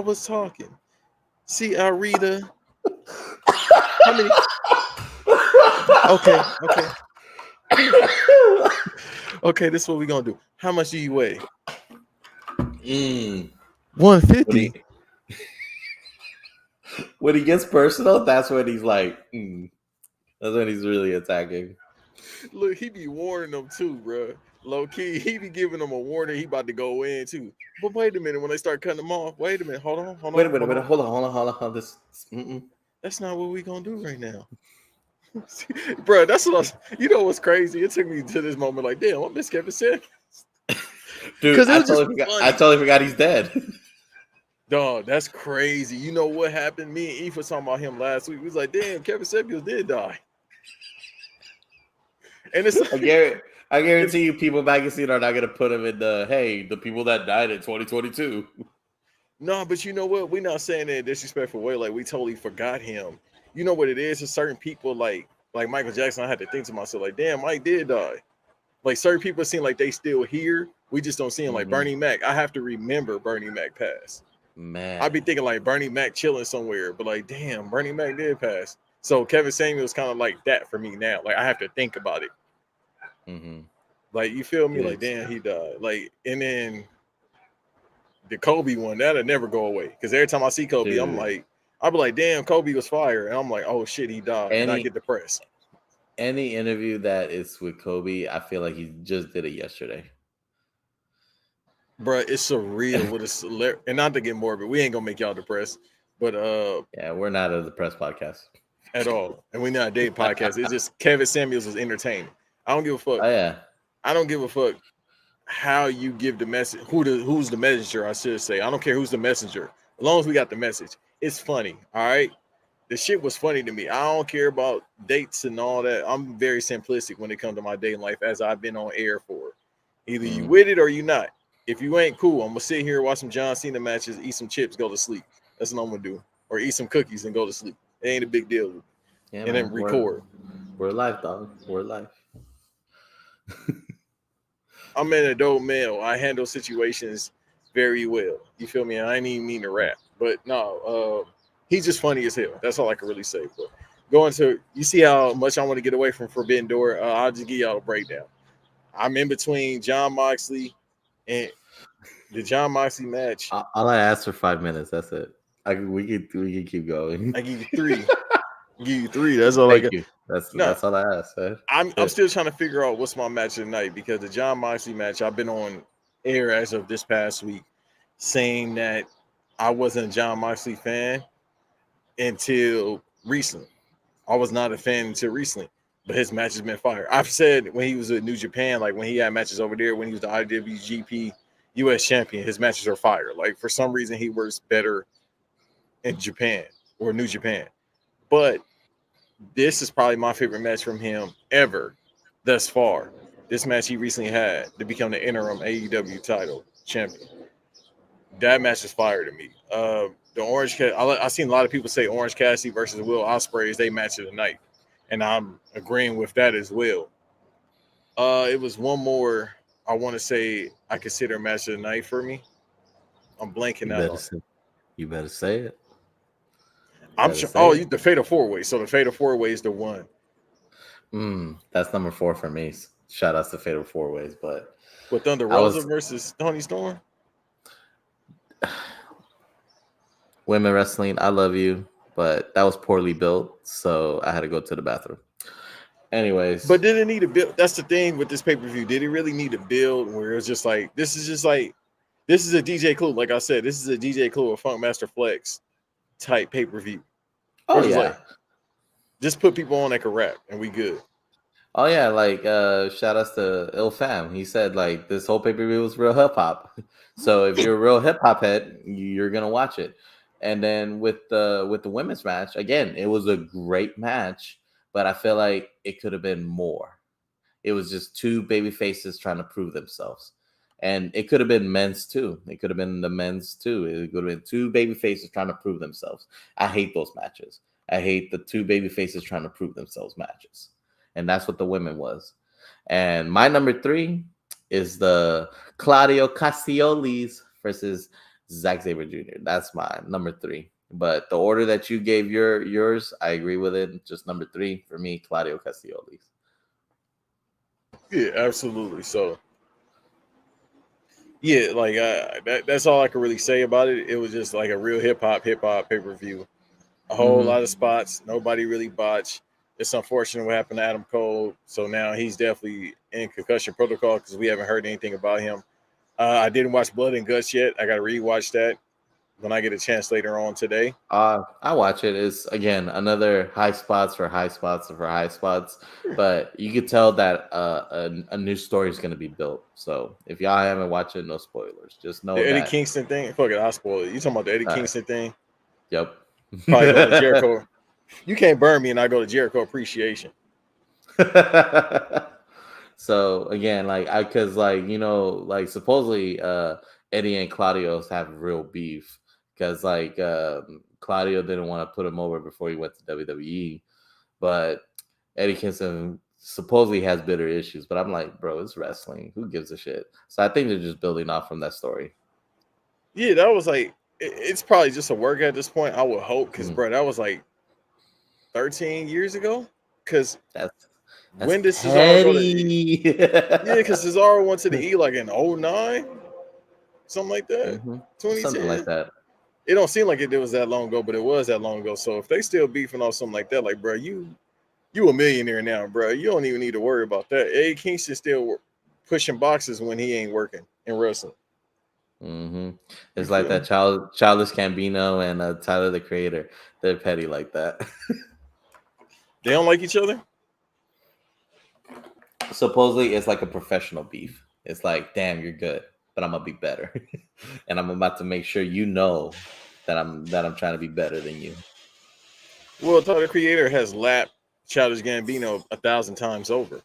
Speaker 1: Arita. How many? Okay, this is what we're gonna do. How much do you weigh? 150.
Speaker 2: When he gets personal, that's when he's like, that's when he's really attacking.
Speaker 1: Look, he be warning them too, bro. Low key, he be giving them a warning. He about to go in too. But wait a minute, when they start cutting them off, wait a minute, hold on.
Speaker 2: Wait a minute, hold on.
Speaker 1: That's not what we gonna do right now. Bro, that's what you know what's crazy? It took me to this moment like, damn, I miss Kevin Samuels.
Speaker 2: Dude, I totally forgot he's dead.
Speaker 1: Dog, that's crazy. You know what happened? Me and Eve was talking about him last week. We was like, damn, Kevin Samuels did die. And it's like,
Speaker 2: I guarantee you people back in scene are not gonna put him in the people that died in 2022.
Speaker 1: No, but you know what? We're not saying that in a disrespectful way. Like, we totally forgot him. You know what it is? It's certain people like Michael Jackson. I had to think to myself, like, damn, Mike did die. Like, certain people seem like they still here. We just don't see him. Like Bernie Mac. I have to remember Bernie Mac passed.
Speaker 2: Man,
Speaker 1: I'd be thinking like Bernie Mac chilling somewhere, but like, damn, Bernie Mac did pass. So Kevin Samuels kind of like that for me now. Like I have to think about it.
Speaker 2: mm-hmm.
Speaker 1: Like you feel me?
Speaker 2: It
Speaker 1: Like
Speaker 2: is.
Speaker 1: damn, he died. Like and then the Kobe one that'll never go away because every time I see Kobe, I'm
Speaker 2: Dude,
Speaker 1: like, I'll be like, damn, Kobe was fire, and I'm like, oh shit, he died, and I
Speaker 2: any
Speaker 1: get depressed.
Speaker 2: any interview that is with Kobe, I feel like he just did it yesterday.
Speaker 1: Bruh, it's surreal with a and not to get morbid, we ain't gonna make y'all depressed, but
Speaker 2: Yeah, we're not a depressed podcast.
Speaker 1: at all, and we not a date podcast. It's just Kevin Samuels was entertaining. I don't give a fuck.
Speaker 2: Oh yeah,
Speaker 1: I don't give a fuck how you give the message, who's the messenger, I should say. I don't care who's the messenger. As long as we got the message. It's funny. All right. The shit was funny to me. I don't care about dates and all that. I'm very simplistic when it comes to my dating life, as I've been on air for. Either you with it or you not. If you ain't cool, I'm gonna sit here, watch some John Cena matches, eat some chips, go to sleep. That's what I'm gonna do. Or eat some cookies and go to sleep. It ain't a big deal.
Speaker 2: yeah,
Speaker 1: And
Speaker 2: man.
Speaker 1: then record.
Speaker 2: We're live, dog. We're live.
Speaker 1: I'm an adult male. I handle situations very well. You feel me? I ain't even mean to rap, but no, he's just funny as hell. That's all I can really say. But going to, you see how much I want to get away from Forbidden Door. I'll just give y'all a breakdown. I'm in between John Moxley and the John Moxley match.
Speaker 2: All I asked for 5 minutes. That's it. We can keep going.
Speaker 1: I give you three. Give you three. That's all I
Speaker 2: Thank
Speaker 1: got.
Speaker 2: you. That's
Speaker 1: No,
Speaker 2: all I asked. Man.
Speaker 1: I'm still trying to figure out what's my match of the night because the John Moxley match, I've been on air as of this past week saying that I wasn't a John Moxley fan until recently. I was not a fan until recently, but his match has been fire. I've said when he was at New Japan, like when he had matches over there, when he was the IWGP US champion, his matches are fire. Like for some reason, he works better in Japan or New Japan. But this is probably my favorite match from him ever thus far. This match he recently had to become the interim AEW title champion. That match is fire to me. The Orange Cat, I've seen a lot of people say Orange Cassidy versus Will Ospreay is they match of the night, and I'm agreeing with that as well. It was one more I want to say I consider match of the night for me. I'm blanking out on.
Speaker 2: You better say it.
Speaker 1: I'm sure. Oh, the Fatal 4-Way. So the Fatal 4-Way is the one.
Speaker 2: That's number 4 for me. Shout outs to Fatal 4-Ways, but
Speaker 1: with Thunder Rosa versus Tony Storm.
Speaker 2: Women wrestling, I love you, but that was poorly built, so I had to go to the bathroom. Anyways,
Speaker 1: but did it need to build? That's the thing with this pay-per-view. Did it really need to build where it's just like this is a DJ Clue? Like I said, this is a DJ Clue or Funkmaster Flex type pay-per-view.
Speaker 2: Oh yeah, like,
Speaker 1: just put people on that can rap and we good.
Speaker 2: Oh yeah, like shout outs to Il Fam. He said like this whole pay-per-view was real hip hop. So if you're a real hip hop head, you're gonna watch it. And then with the women's match, again, it was a great match, but I feel like it could have been more. It was just two baby faces trying to prove themselves. And it could have been men's too. It could have been the men's too. It could have been two baby faces trying to prove themselves. I hate those matches. I hate the two baby faces trying to prove themselves matches. And that's what the women was. And my number 3 is the Claudio Castagnoli's versus Zack Sabre Jr. That's my number 3. But the order that you gave yours, I agree with it. Just number 3 for me, Claudio Castagnoli's.
Speaker 1: Yeah, absolutely. So, yeah, like that's all I can really say about it. It was just like a real hip hop pay-per-view. A whole lot of spots. Nobody really botched. It's unfortunate what happened to Adam Cole. So now he's definitely in concussion protocol because we haven't heard anything about him. I didn't watch Blood and Guts yet. I got to rewatch that when I get a chance later on today.
Speaker 2: I watch it. It's again another high spots for high spots for high spots, but you could tell that a new story is going to be built. So if y'all haven't watched it, no spoilers. Just know
Speaker 1: the Eddie
Speaker 2: that.
Speaker 1: Kingston thing. Fuck it, I'll spoil it. You talking about the Eddie Kingston thing?
Speaker 2: Yep.
Speaker 1: Probably go to Jericho. You can't burn me, and I go to Jericho Appreciation.
Speaker 2: So again, because supposedly Eddie and Claudio's have real beef because Claudio didn't want to put him over before he went to WWE, but Eddie Kingston supposedly has bitter issues. But I'm like, bro, it's wrestling. Who gives a shit? So I think they're just building off from that story.
Speaker 1: Yeah, that was like it's probably just a work at this point. I would hope, because
Speaker 2: Mhm.
Speaker 1: bro, that was like 13 years ago. Because
Speaker 2: That's
Speaker 1: when did Cesaro go to E?
Speaker 2: petty.
Speaker 1: Yeah, because Cesaro went to the E like in 09, something like that,
Speaker 2: Something like
Speaker 1: 2010.
Speaker 2: that.
Speaker 1: It don't seem like it was that long ago, but it was that long ago. So if they still beefing off something like that, like bro, you a millionaire now, bro. You don't even need to worry about that. Eddie Kingston still pushing boxes when he ain't working in wrestling. You
Speaker 2: It's like
Speaker 1: feel
Speaker 2: that
Speaker 1: me?
Speaker 2: Childish Gambino and Tyler the Creator. They're petty like that.
Speaker 1: They don't like each other.
Speaker 2: Supposedly, it's like a professional beef. It's like, damn, you're good, but I'm gonna be better, and I'm about to make sure you know that I'm trying to be better than you.
Speaker 1: Well, Tyler the Creator has lapped Childish Gambino 1,000 times over.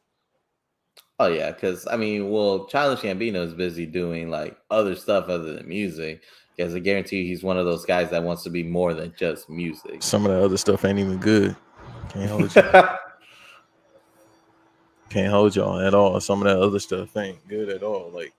Speaker 2: Oh yeah, because I mean, well, Childish Gambino is busy doing like other stuff other than music. Because I guarantee you, he's one of those guys that wants to be more than just music.
Speaker 1: Some of the other stuff ain't even good. Can't hold you. Can't hold y'all at all. Some of that other stuff ain't good at all. Like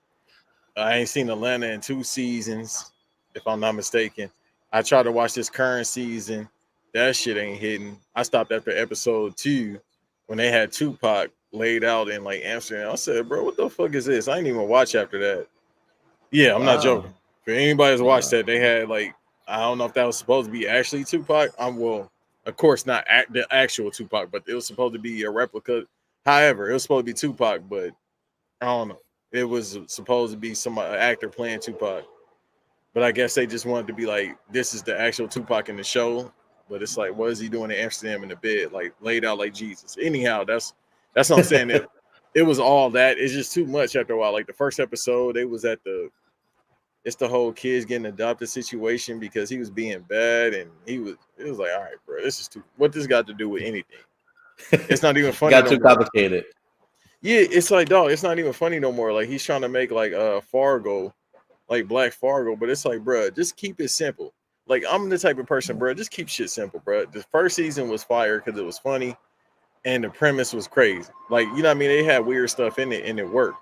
Speaker 1: I ain't seen Atlanta in 2 seasons, if I'm not mistaken. I tried to watch this current season. That shit ain't hitting. I stopped after episode 2 when they had Tupac laid out in like Amsterdam. I said, bro, what the fuck is this? I ain't even watch after that. Yeah, I'm not joking.
Speaker 2: Wow.
Speaker 1: For anybody who's watched
Speaker 2: Wow.
Speaker 1: that, they had like I don't know if that was supposed to be actually Tupac. Well, of course not the actual Tupac, but it was supposed to be a replica. However, it was supposed to be Tupac, but I don't know. It was supposed to be some actor playing Tupac, but I guess they just wanted to be like, this is the actual Tupac in the show. But it's like, what is he doing in Amsterdam in the bed, like laid out like Jesus? Anyhow, that's what I'm saying. It was all that. It's just too much after a while. Like the first episode, they was at it's the whole kids getting adopted situation because he was being bad, and it was like, all right, bro, this is too. What this got to do with anything? It's not even funny
Speaker 2: Got
Speaker 1: no
Speaker 2: too
Speaker 1: more.
Speaker 2: complicated.
Speaker 1: Yeah, it's like, dog, it's not even funny no more. Like he's trying to make like Fargo, like Black Fargo, but it's like, bro, just keep it simple. Like I'm the type of person, bro, just keep shit simple, bro. The first season was fire because it was funny and the premise was crazy. Like, you know what I mean? They had weird stuff in it and it worked.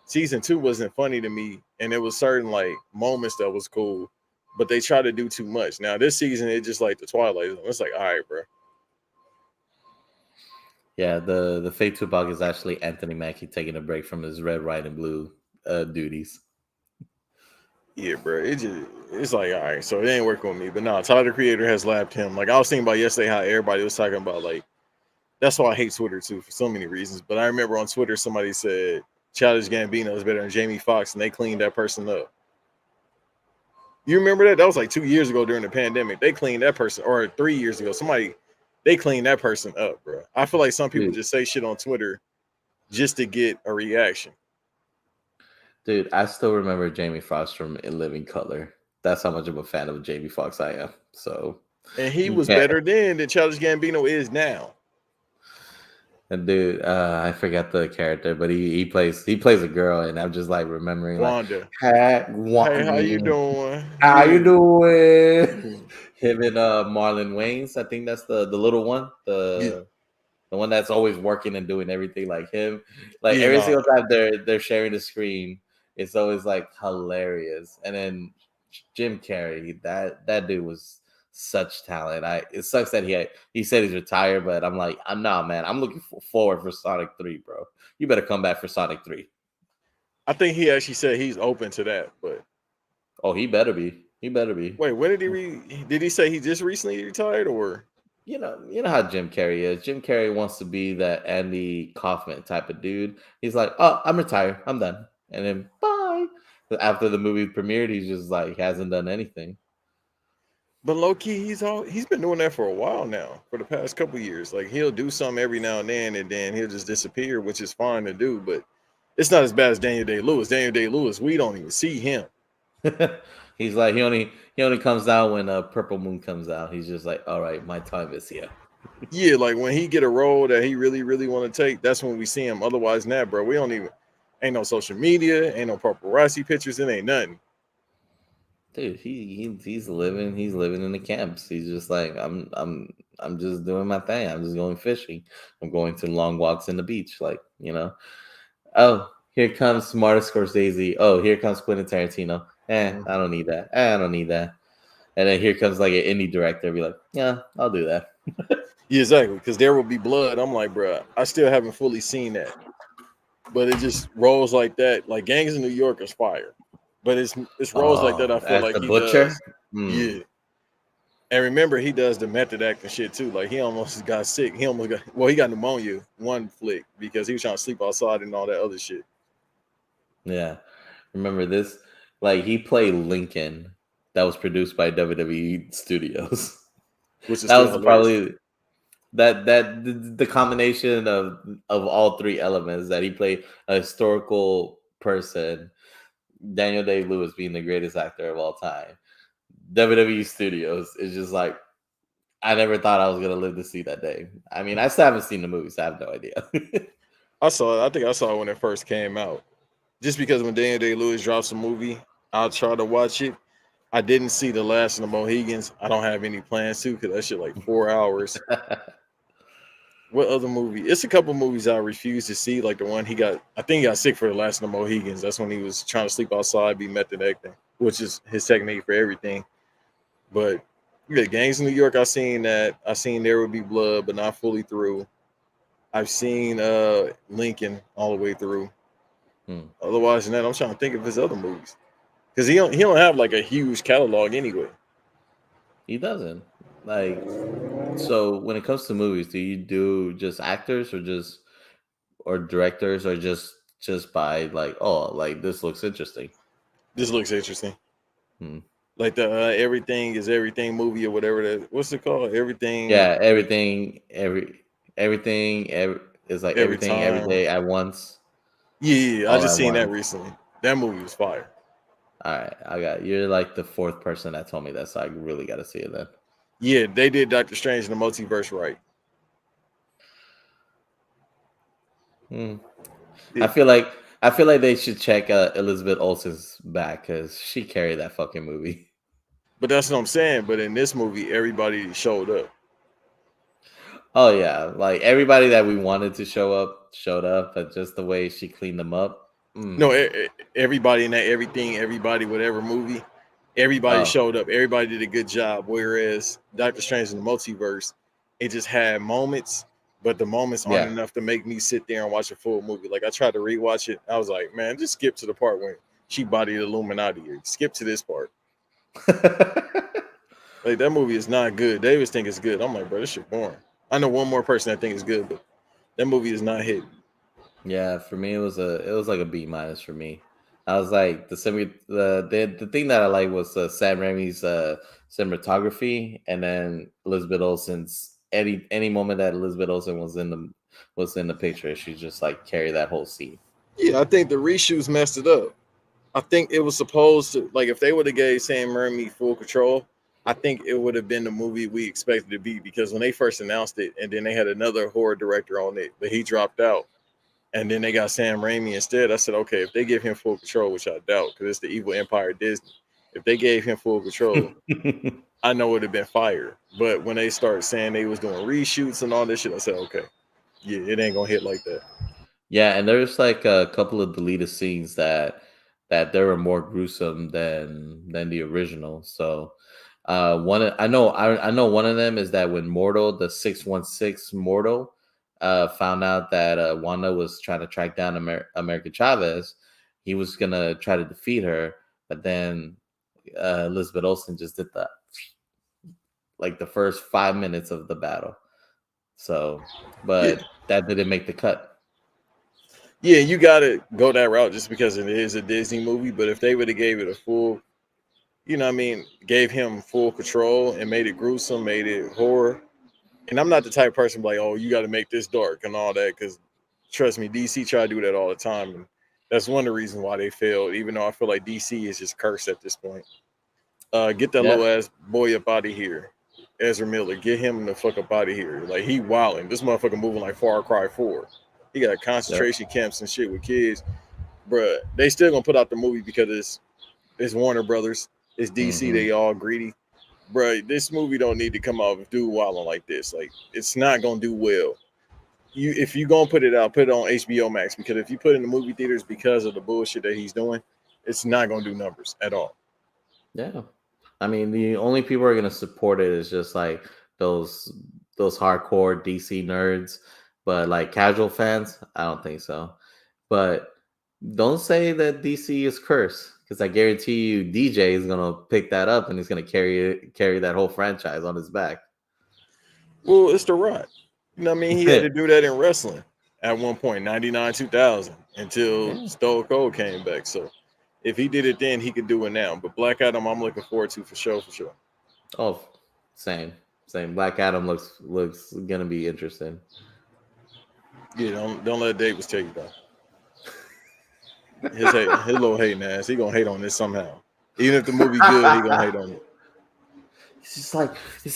Speaker 1: Season 2 wasn't funny to me, and it was certain like moments that was cool, but they try to do too much. Now this season, it just like the Twilight Zone. It's like, all right, bro.
Speaker 2: Yeah, the fake Tupac is actually Anthony Mackie taking a break from his red, white, and blue duties.
Speaker 1: Yeah, bro. It's like, all right, so it ain't working with me. But no, Tyler the Creator has lapped him. Like I was thinking about yesterday how everybody was talking about like that's why I hate Twitter too for so many reasons. But I remember on Twitter somebody said Childish Gambino is better than Jamie Foxx, and they cleaned that person up. You remember that? That was like 2 years ago during the pandemic. They cleaned that person, or 3 years ago. They cleaned that person up, bro. I feel like some people
Speaker 2: Dude,
Speaker 1: just say shit on Twitter just to get a reaction.
Speaker 2: dude, I still remember Jamie Foxx from In Living Color. That's how much of a fan of Jamie Foxx I am. So
Speaker 1: And he
Speaker 2: you
Speaker 1: was
Speaker 2: can't.
Speaker 1: better then than Childish Gambino is now.
Speaker 2: And dude, I forgot the character, but he plays a girl, and I'm just like remembering like,
Speaker 1: Wanda.
Speaker 2: hey,
Speaker 1: Hey, how you doing?
Speaker 2: how you
Speaker 1: Yeah.
Speaker 2: doing? Him and Marlon Wayans, I think that's the little one,
Speaker 1: Yeah,
Speaker 2: the one that's always working and doing everything like him. Like
Speaker 1: yeah,
Speaker 2: every
Speaker 1: no.
Speaker 2: single time they're sharing the screen, it's always like hilarious. And then Jim Carrey, that dude was such talent. It sucks that he said he's retired, but I'm like, I'm not, man. I'm looking forward for Sonic 3, bro. You better come back for Sonic 3.
Speaker 1: I think he actually said he's open to that. But
Speaker 2: Oh, he better be. He better be.
Speaker 1: wait, when did he say he just recently retired or?
Speaker 2: You know how Jim Carrey is. Jim Carrey wants to be that Andy Kaufman type of dude. He's like, "Oh, I'm retired. I'm done." And then bye. After the movie premiered, he's just like hasn't done anything.
Speaker 1: But low key, he's been doing that for a while now, for the past couple years. Like he'll do something every now and then he'll just disappear, which is fine to do. But it's not as bad as Daniel Day Lewis. Daniel Day Lewis, we don't even see him.
Speaker 2: He's like he only comes out when Purple Moon comes out. He's just like, all right, my time is here.
Speaker 1: Yeah, like when he get a role that he really, really want to take, that's when we see him. Otherwise, nah, bro. We don't even ain't no social media, ain't no paparazzi pictures, it ain't nothing.
Speaker 2: Dude, he's living in the camps. He's just like, I'm just doing my thing. I'm just going fishing. I'm going to long walks in the beach, like. Oh, here comes Martin Scorsese. Oh, here comes Quentin Tarantino. I don't need that. I don't need that. And then here comes like an indie director, be like, yeah, I'll do that.
Speaker 1: Yeah, exactly. Because There Will Be Blood. I'm like, bro, I still haven't fully seen that, but it just rolls like that. Like Gangs of New York is fire, but it's roles like that. I
Speaker 2: Oh,
Speaker 1: feel
Speaker 2: as
Speaker 1: like
Speaker 2: the
Speaker 1: he
Speaker 2: butcher.
Speaker 1: does. Yeah. And remember, he does the method acting shit too. Like he almost got sick. He got pneumonia one flick because he was trying to sleep outside and all that other shit.
Speaker 2: Yeah, remember this? Like he played Lincoln, that was produced by WWE Studios.
Speaker 1: Which is
Speaker 2: That
Speaker 1: still
Speaker 2: was
Speaker 1: hilarious.
Speaker 2: probably the combination of all three elements, that he played a historical person, Daniel Day-Lewis being the greatest actor of all time. WWE Studios is just like, I never thought I was gonna live to see that day. I mean, I still haven't seen the movie, so I have no idea.
Speaker 1: I saw it. I think I saw it when it first came out. Just because when Daniel Day-Lewis drops a movie, I'll try to watch it. I didn't see The Last of the Mohegans. I don't have any plans to because that shit like 4 hours. What other movie? It's a couple movies I refuse to see, like the one he got. I think he got sick for The Last of the Mohegans. That's when he was trying to sleep outside, be method acting, which is his technique for everything. But yeah, Gangs in New York, I seen that. I seen There Will Be Blood, but not fully through. I've seen Lincoln all the way through. Otherwise than that, I'm trying to think of his other movies. Because he don't have like a huge catalog anyway.
Speaker 2: He doesn't. Like, so when it comes to movies, do you do just actors or directors, or just by like, oh, like this looks interesting?
Speaker 1: This looks interesting.
Speaker 2: Hmm.
Speaker 1: Like the Everything is Everything movie or whatever that. What's it called? Everything
Speaker 2: Yeah, everything is like
Speaker 1: every
Speaker 2: everything every
Speaker 1: time.
Speaker 2: day at once,
Speaker 1: Yeah, I
Speaker 2: all
Speaker 1: just
Speaker 2: at
Speaker 1: seen that
Speaker 2: once.
Speaker 1: recently. That movie was fire.
Speaker 2: All right, you're like the fourth person that told me that, so I really got to see it then.
Speaker 1: Yeah, they did Doctor Strange in the Multiverse right.
Speaker 2: Hmm. I
Speaker 1: Yeah.
Speaker 2: feel like I feel like they should check Elizabeth Olsen's back, because she carried that fucking movie.
Speaker 1: But that's what I'm saying. But in this movie, everybody showed up.
Speaker 2: Oh yeah, like everybody that we wanted to show up showed up, but just the way she cleaned them up.
Speaker 1: No, everybody in that everybody, whatever movie, everybody
Speaker 2: Oh
Speaker 1: showed up. Everybody did a good job. Whereas Doctor Strange in the Multiverse, it just had moments, but the moments aren't
Speaker 2: yeah.
Speaker 1: enough to make me sit there and watch a full movie. Like I tried to rewatch it. I was like, man, just skip to the part when she bodied Illuminati. Skip to this part. Like that movie is not good. Davis think it's good. I'm like, bro, this shit boring. I know one more person that think it's good, but that movie is not hitting.
Speaker 2: Yeah, for me it was like a B- for me. I was like the thing that I like was Sam Raimi's cinematography, and then Elizabeth Olsen's any moment that Elizabeth Olsen was in the picture, she just like carried that whole scene.
Speaker 1: Yeah, I think the reshoots messed it up. I think it was supposed to like if they would have gave Sam Raimi full control, I think it would have been the movie we expected to be because when they first announced it and then they had another horror director on it, but he dropped out. And then they got Sam Raimi instead. I said, okay, if they give him full control, which I doubt, because it's the evil empire Disney. If they gave him full control, I know it would have been fire. But when they started saying they was doing reshoots and all this shit, I said, okay, yeah, it ain't gonna hit like that.
Speaker 2: Yeah, and there's like a couple of deleted scenes that they were more gruesome than the original. So I know one of them is that when Mortal, the 616 Mortal, found out that Wanda was trying to track down America Chavez, he was gonna try to defeat her, but then Elizabeth Olsen just did that like the first 5 minutes of the battle. So,
Speaker 1: Yeah,
Speaker 2: but that didn't make the cut.
Speaker 1: yeah, you gotta go that route just because it is a Disney movie. But if they would have gave it a full, you know, what I mean, gave him full control and made it gruesome, made it horror. And I'm not the type of person like, oh, you got to make this dark and all that, because trust me, DC try to do that all the time, and that's one of the reasons why they failed. Even though I feel like DC is just cursed at this point. Get that
Speaker 2: Yeah.
Speaker 1: little ass boy up out of here, Ezra Miller. Get him the fuck up out of here. Like he wilding. This motherfucker moving like Far Cry 4. He got
Speaker 2: Yep.
Speaker 1: concentration camps and shit with kids, bruh. They still gonna put out the movie because it's Warner Brothers, it's DC.
Speaker 2: Hmm.
Speaker 1: They all greedy, bruh. This movie don't need to come out with dude wilding like this. Like it's not gonna do well. If you gonna put it out, put it on HBO Max, because if you put it in the movie theaters because of the bullshit that he's doing, it's not gonna do numbers at all.
Speaker 2: Yeah. I mean, the only people who are gonna support it is just like those hardcore DC nerds, but like casual fans, I don't think so. But don't say that DC is cursed, because I guarantee you, DJ is gonna pick that up and he's gonna carry that whole franchise on his back.
Speaker 1: Well, it's The Rock. You know what I mean? He had to do that in wrestling at one point, 99, 2000, until
Speaker 2: Yeah.
Speaker 1: Stone Cold came back. So if he did it then, he could do it now. But Black Adam, I'm looking forward to for sure.
Speaker 2: Oh, same. Black Adam looks gonna be interesting.
Speaker 1: Yeah, don't let Davis tell you that. His little hating ass, he gonna hate on this somehow. Even if the movie good, he gonna hate on it.
Speaker 2: It's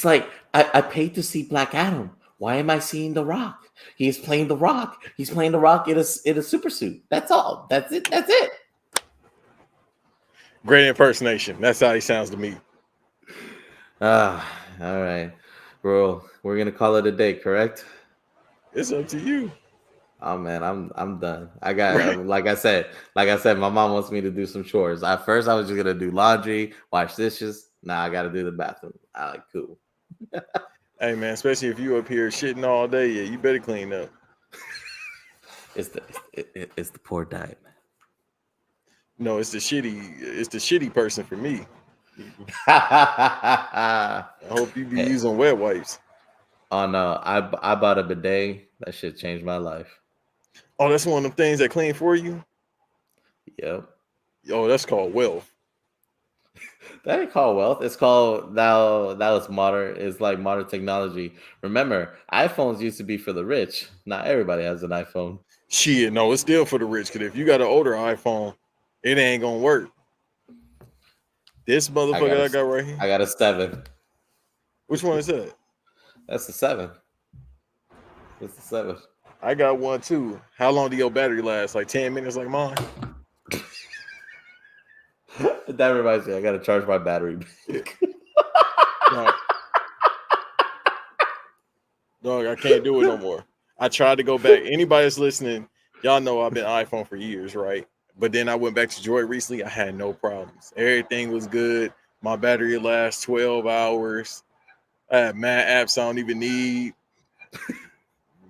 Speaker 2: like I paid to see Black Adam. Why am I seeing The Rock? He's playing The Rock. He's playing The Rock in a super suit. That's all. That's it.
Speaker 1: Great impersonation. That's how he sounds to me.
Speaker 2: All right, bro. We're gonna call it a day, correct?
Speaker 1: It's up to you.
Speaker 2: Oh man, I'm done. I got like I said, my mom wants me to do some chores. At first, I was just gonna do laundry, wash dishes. Now I got to do the bathroom. I like cool.
Speaker 1: Hey man, especially if you up here shitting all day, yeah, you better clean up.
Speaker 2: It's the poor diet, man.
Speaker 1: No, it's the shitty person for me.
Speaker 2: I
Speaker 1: hope you be using wet wipes.
Speaker 2: Oh no, I bought a bidet. That shit changed my life.
Speaker 1: Oh, that's one of them things that clean for you?
Speaker 2: Yep.
Speaker 1: Oh, that's called wealth.
Speaker 2: That ain't called wealth. It's called that was modern. It's like modern technology. Remember, iPhones used to be for the rich. Not everybody has an iPhone.
Speaker 1: Shit, no, it's still for the rich. Because if you got an older iPhone, it ain't gonna work. This motherfucker I got right here.
Speaker 2: I got a 7.
Speaker 1: Which one is that?
Speaker 2: That's the 7. That's the 7.
Speaker 1: I got one too. How long do your battery last? Like 10 minutes, like mine?
Speaker 2: That reminds me, I gotta charge my battery back.
Speaker 1: Dog, I can't do it no more. I tried to go back. Anybody that's listening, y'all know I've been iPhone for years, right? But then I went back to Droid recently. I had no problems. Everything was good. My battery lasts 12 hours. I have mad apps I don't even need.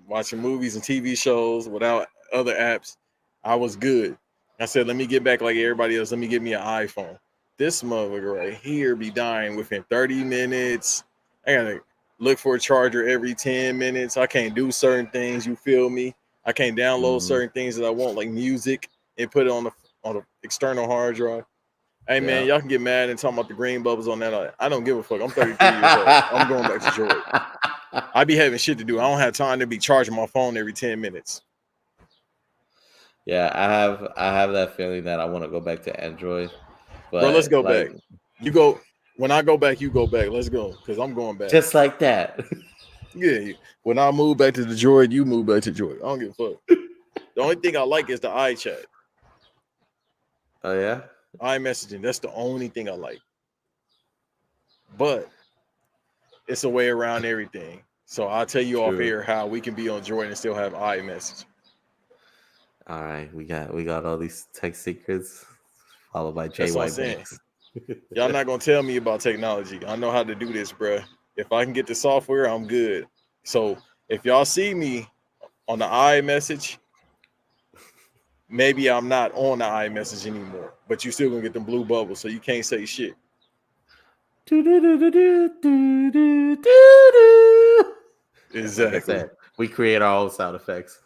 Speaker 1: Watching movies and TV shows without other apps. I was good. I said, let me get back like everybody else. Let me get me an iPhone. This motherfucker right here be dying within 30 minutes. I gotta look for a charger every 10 minutes. I can't do certain things. You feel me? I can't download certain things that I want, like music, and put it on the external hard drive. Hey man, y'all can get mad and talk about the green bubbles on that. I don't give a fuck. I'm 33 years old. I'm going back to Jordan. I be having shit to do. I don't have time to be charging my phone every 10 minutes.
Speaker 2: Yeah, I have that feeling that I want to go back to Android. But
Speaker 1: bro, let's go back. You go when I go back, you go back. Let's go. Because I'm going back.
Speaker 2: Just like that.
Speaker 1: Yeah. When I move back to the Droid, you move back to Droid. I don't give a fuck. The only thing I like is the iChat.
Speaker 2: Oh yeah?
Speaker 1: iMessaging. That's the only thing I like. But it's a way around everything. So I'll tell you off air how we can be on Droid and still have iMessage.
Speaker 2: All right, we got all these tech secrets, followed by JY Banks.
Speaker 1: Y'all not gonna tell me about technology. I know how to do this, bro. If I can get the software, I'm good. So if y'all see me on the iMessage, maybe I'm not on the iMessage anymore, but you still gonna get them blue bubbles, so you can't say shit. Exactly.
Speaker 2: Like I said, we create our own sound effects.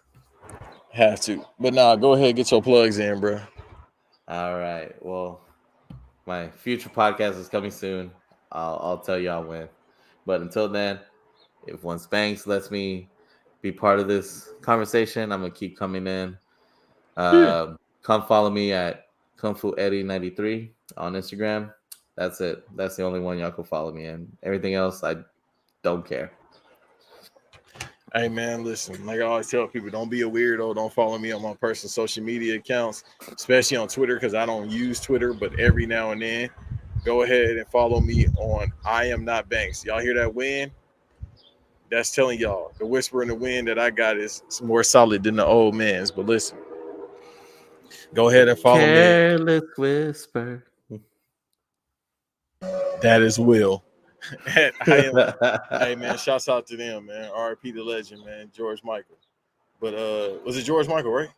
Speaker 1: Have to. But nah, go ahead, get your plugs in, bro.
Speaker 2: All right. Well, my future podcast is coming soon. I'll tell y'all when. But until then, if once Banks lets me be part of this conversation, I'm gonna keep coming in. Come follow me at kungfueddy93 on Instagram. That's it. That's the only one y'all can follow me in. Everything else, I don't care.
Speaker 1: Hey man, listen, like I always tell people, don't be a weirdo. Don't follow me on my personal social media accounts, especially on Twitter, because I don't use Twitter, but every now and then, go ahead and follow me on I Am Not Banks. Y'all hear that wind? That's telling y'all the whisper in the wind that I got is more solid than the old man's. But listen, go ahead and follow me.
Speaker 2: Careless whisper.
Speaker 1: That is Will. And I am. Hey man, shouts out to them, man. R.I.P. the legend, man, George Michael. But was it George Michael, right?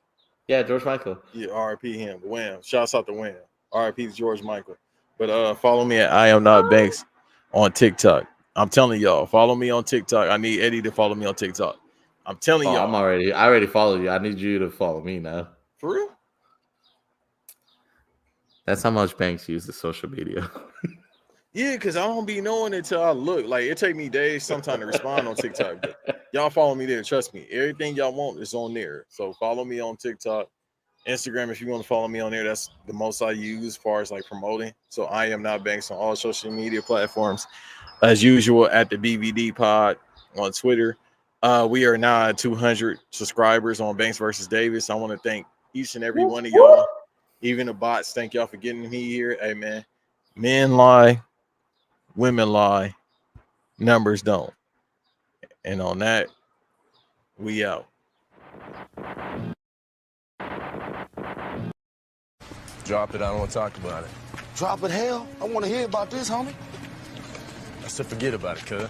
Speaker 2: Yeah, George Michael.
Speaker 1: Yeah, R.I.P. him. Wham. Shouts out to Wham. R.I.P. to George Michael. But follow me at I am not Banks on TikTok. I'm telling y'all, follow me on TikTok. I need Eddie to follow me on TikTok. I'm telling
Speaker 2: Oh,
Speaker 1: y'all.
Speaker 2: I already followed you. I need you to follow me now.
Speaker 1: For real?
Speaker 2: That's how much Banks uses social media.
Speaker 1: Yeah, because I don't be knowing until I look. Like, it take me days sometimes to respond on TikTok. But y'all follow me there. Trust me. Everything y'all want is on there. So follow me on TikTok. Instagram, if you want to follow me on there, that's the most I use as far as like promoting. So I am not Banks on all social media platforms. As usual, at the BVD Pod on Twitter. We are now at 200 subscribers on Banks versus Davis. I want to thank each and every one of y'all, even the bots. Thank y'all for getting me here. Hey, man, men lie, women lie, numbers don't. And on that, we out.
Speaker 3: Drop it. I don't want to talk about it.
Speaker 4: Drop it, hell. I want to hear about this, homie.
Speaker 3: I said forget about it, cuz.